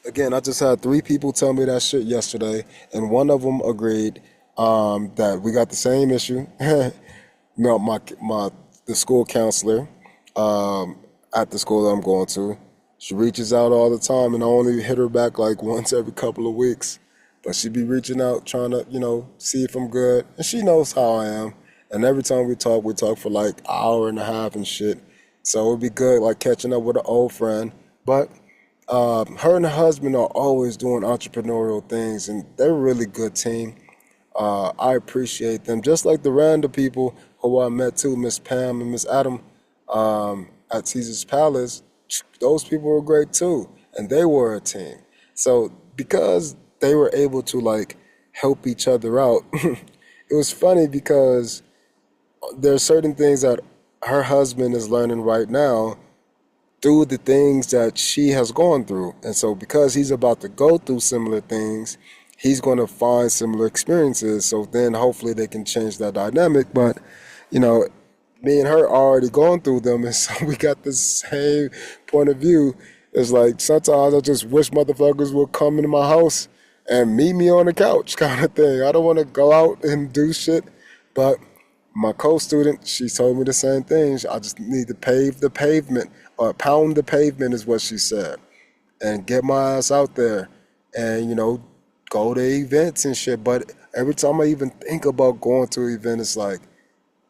Again, I just had three people tell me that shit yesterday, and one of them agreed that we got the same issue. No, the school counselor at the school that I'm going to, she reaches out all the time, and I only hit her back like once every couple of weeks. But she be reaching out, trying to, see if I'm good, and she knows how I am. And every time we talk for like an hour and a half and shit. So it'd be good, like catching up with an old friend. But her and her husband are always doing entrepreneurial things, and they're a really good team. I appreciate them, just like the random people who I met too, Miss Pam and Miss Adam at Caesar's Palace. Those people were great too, and they were a team. So because they were able to like help each other out, it was funny because there's certain things that her husband is learning right now through the things that she has gone through. And so because he's about to go through similar things, he's going to find similar experiences. So then hopefully they can change that dynamic. But, you know, me and her already gone through them. And so we got the same point of view. It's like sometimes I just wish motherfuckers would come into my house and meet me on the couch kind of thing. I don't want to go out and do shit. But my co-student, she told me the same thing. I just need to pave the pavement, or pound the pavement is what she said, and get my ass out there and, go to events and shit. But every time I even think about going to an event, it's like,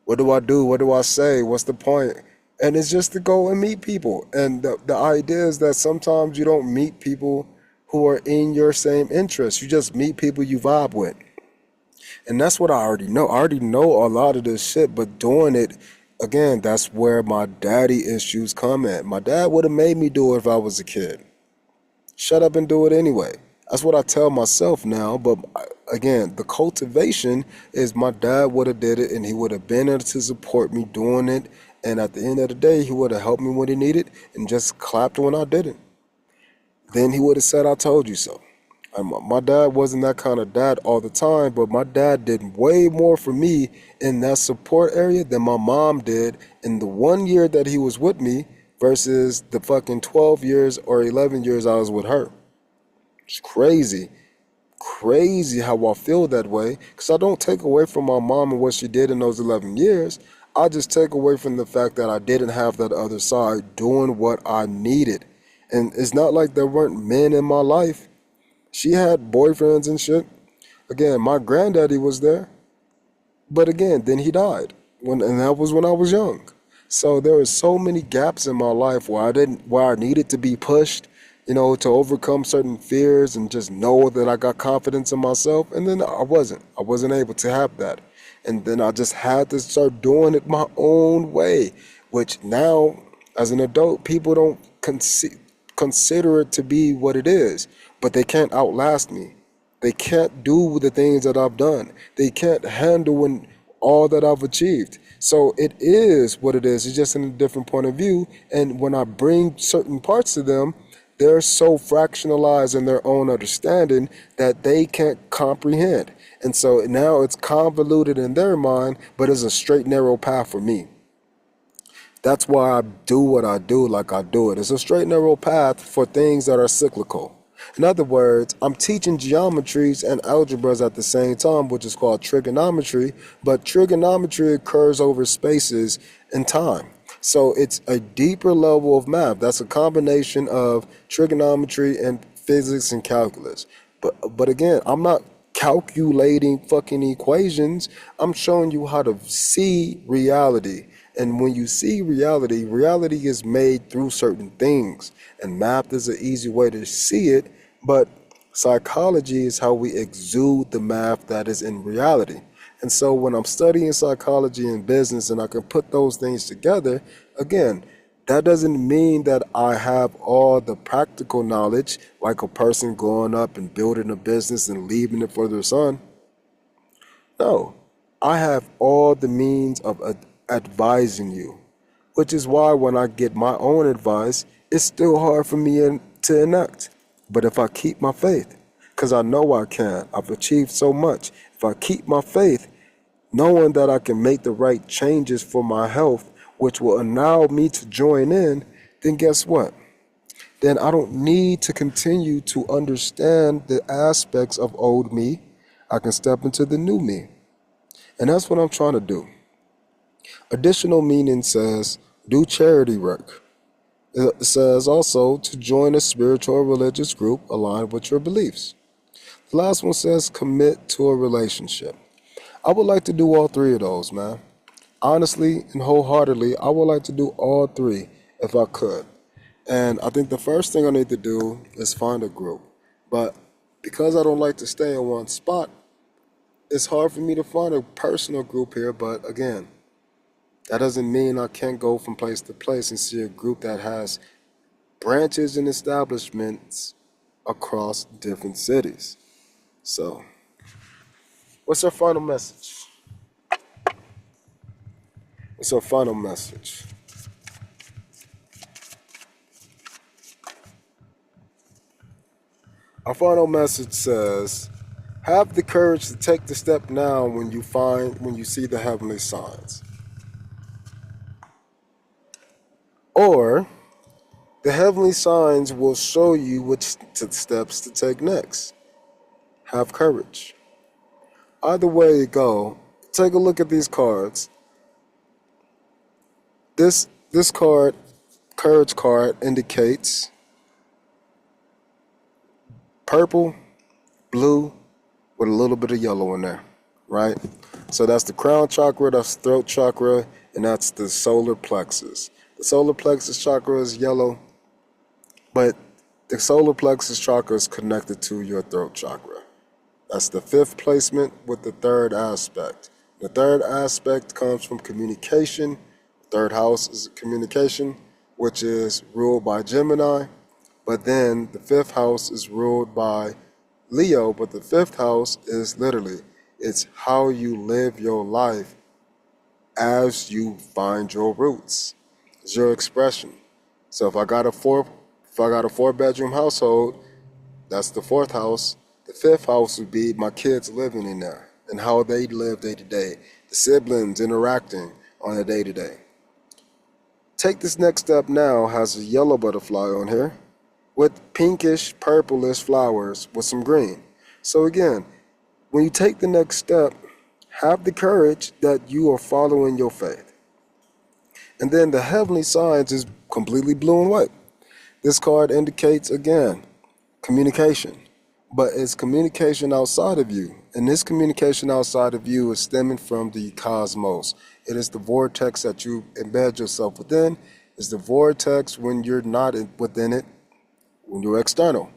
what do I do? What do I say? What's the point? And it's just to go and meet people. And the idea is that sometimes you don't meet people who are in your same interests. You just meet people you vibe with. And that's what I already know. I already know a lot of this shit, but doing it, again, that's where my daddy issues come in. My dad would have made me do it if I was a kid. Shut up and do it anyway. That's what I tell myself now. But again, the cultivation is my dad would have did it, and he would have been there to support me doing it. And at the end of the day, he would have helped me when he needed and just clapped when I didn't. Then he would have said, I told you so. My dad wasn't that kind of dad all the time, but my dad did way more for me in that support area than my mom did in the 1 year that he was with me versus the fucking 12 years or 11 years I was with her. It's crazy. Crazy how I feel that way, because I don't take away from my mom and what she did in those 11 years. I just take away from the fact that I didn't have that other side doing what I needed. And it's not like there weren't men in my life. She had boyfriends and shit. Again, my granddaddy was there. But again, then he died, and that was when I was young. So there were so many gaps in my life where I needed to be pushed, to overcome certain fears and just know that I got confidence in myself. And then I wasn't able to have that. And then I just had to start doing it my own way, which now, as an adult, people don't consider it to be what it is, but they can't outlast me. They can't do the things that I've done. They can't handle all that I've achieved. So it is what it is. It's just in a different point of view. And when I bring certain parts to them, they're so fractionalized in their own understanding that they can't comprehend. And so now it's convoluted in their mind, but it's a straight, narrow path for me. That's why I do what I do like I do it. It's a straight, narrow path for things that are cyclical. In other words, I'm teaching geometries and algebras at the same time, which is called trigonometry, but trigonometry occurs over spaces and time. So it's a deeper level of math. That's a combination of trigonometry and physics and calculus. But again, I'm not calculating fucking equations. I'm showing you how to see reality. And when you see reality, reality is made through certain things. And math is an easy way to see it, but psychology is how we exude the math that is in reality. And so when I'm studying psychology and business and I can put those things together, again, that doesn't mean that I have all the practical knowledge, like a person going up and building a business and leaving it for their son. No, I have all the means of advising you, which is why when I get my own advice, it's still hard for me to enact. But if I keep my faith, because I know I can, I've achieved so much. If I keep my faith, knowing that I can make the right changes for my health, which will allow me to join in, then guess what? Then I don't need to continue to understand the aspects of old me. I can step into the new me. And that's what I'm trying to do. Additional meaning says do charity work. It says also to join a spiritual or religious group aligned with your beliefs. The last one says commit to a relationship. I would like to do all three of those, man. Honestly and wholeheartedly, I would like to do all three if I could. And I think the first thing I need to do is find a group. But because I don't like to stay in one spot, it's hard for me to find a personal group here. But again, that doesn't mean I can't go from place to place and see a group that has branches and establishments across different cities. So, what's our final message? What's our final message? Our final message says, have the courage to take the step now when you see the heavenly signs. Or, the heavenly signs will show you which steps to take next. Have courage. Either way you go, take a look at these cards. This card, courage card, indicates purple, blue, with a little bit of yellow in there, right? So that's the crown chakra, that's the throat chakra, and that's the solar plexus. The solar plexus chakra is yellow, but the solar plexus chakra is connected to your throat chakra. That's the fifth placement with the third aspect. The third aspect comes from communication. Third house is communication, which is ruled by Gemini. But then the fifth house is ruled by Leo. But the fifth house is literally, it's how you live your life as you find your roots. It's your expression. So if I got a four bedroom household, that's the fourth house. The fifth house would be my kids living in there and how they live day to day. The siblings interacting on a day to day. Take This Next Step Now has a yellow butterfly on here with pinkish, purplish flowers with some green. So again, when you take the next step, have the courage that you are following your faith. And then the heavenly signs is completely blue and white. This card indicates, again, communication. but it's communication outside of you. And this communication outside of you is stemming from the cosmos. It is the vortex that you embed yourself within. It's the vortex when you're not within it, when you're external.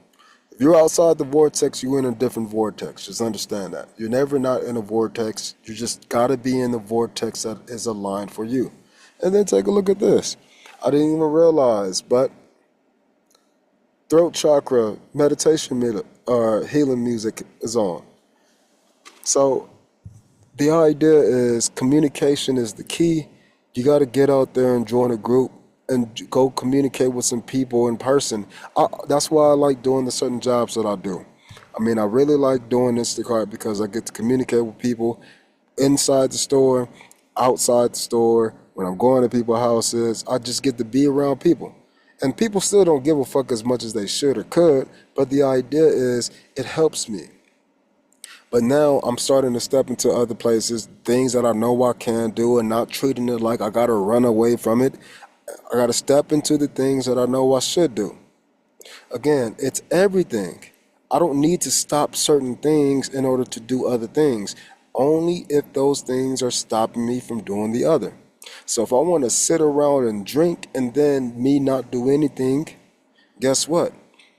If you're outside the vortex, you're in a different vortex. Just understand that. You're never not in a vortex. You just got to be in the vortex that is aligned for you. And then take a look at this. I didn't even realize, but throat chakra meditation healing music is on. So the idea is communication is the key. You got to get out there and join a group and go communicate with some people in person. That's why I like doing the certain jobs that I do. I mean, I really like doing Instacart because I get to communicate with people inside the store, outside the store, when I'm going to people's houses. I just get to be around people. And people still don't give a fuck as much as they should or could, but the idea is it helps me. But now I'm starting to step into other places, things that I know I can do and not treating it like I got to run away from it. I got to step into the things that I know I should do. Again, it's everything. I don't need to stop certain things in order to do other things, only if those things are stopping me from doing the other. So if I want to sit around and drink and then me not do anything, guess what?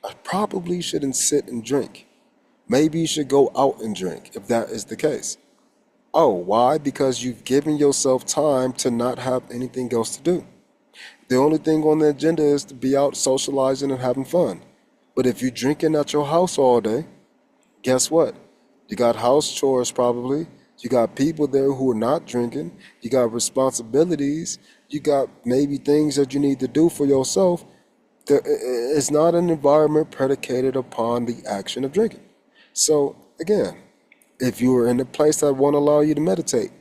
I probably shouldn't sit and drink. Maybe you should go out and drink if that is the case. Oh, why? Because you've given yourself time to not have anything else to do. The only thing on the agenda is to be out socializing and having fun. But if you're drinking at your house all day, guess what? You got house chores probably. You got people there who are not drinking. You got responsibilities. You got maybe things that you need to do for yourself. It's not an environment predicated upon the action of drinking. So again, if you are in a place that won't allow you to meditate,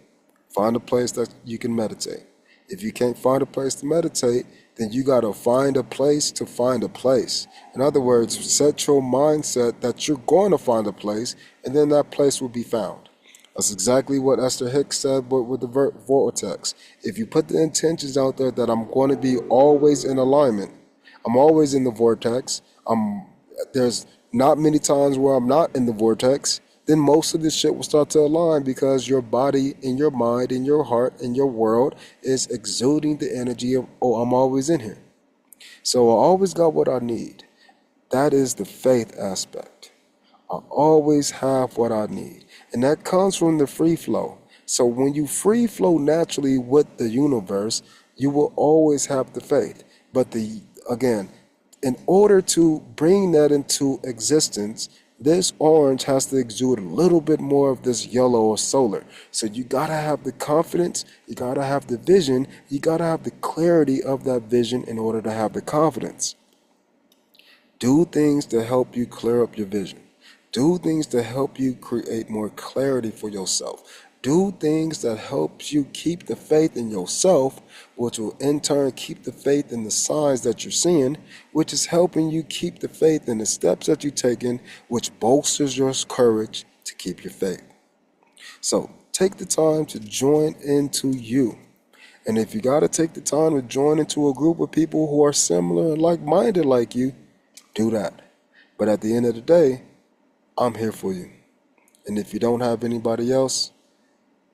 find a place that you can meditate. If you can't find a place to meditate, then you got to find a place to find a place. In other words, set your mindset that you're going to find a place, and then that place will be found. That's exactly what Esther Hicks said with the vortex. If you put the intentions out there that I'm going to be always in alignment, I'm always in the vortex, there's not many times where I'm not in the vortex, then most of this shit will start to align because your body and your mind and your heart and your world is exuding the energy of, oh, I'm always in here. So I always got what I need. That is the faith aspect. I always have what I need. And that comes from the free flow. So when you free flow naturally with the universe, you will always have the faith. But again, in order to bring that into existence, this orange has to exude a little bit more of this yellow or solar. So you gotta have the confidence, you gotta have the vision, you gotta have the clarity of that vision in order to have the confidence. Do things to help you clear up your vision. Do things to help you create more clarity for yourself. Do things that helps you keep the faith in yourself, which will in turn keep the faith in the signs that you're seeing, which is helping you keep the faith in the steps that you're taking, which bolsters your courage to keep your faith. So take the time to join into you. And if you got to take the time to join into a group of people who are similar and like-minded like you, do that. But at the end of the day, I'm here for you. And if you don't have anybody else,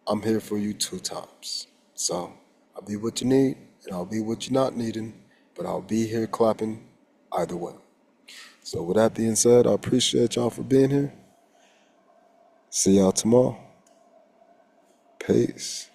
I'm here for you 2 times. So I'll be what you need and I'll be what you're not needing, but I'll be here clapping either way. So with that being said, I appreciate y'all for being here. See y'all tomorrow. Peace.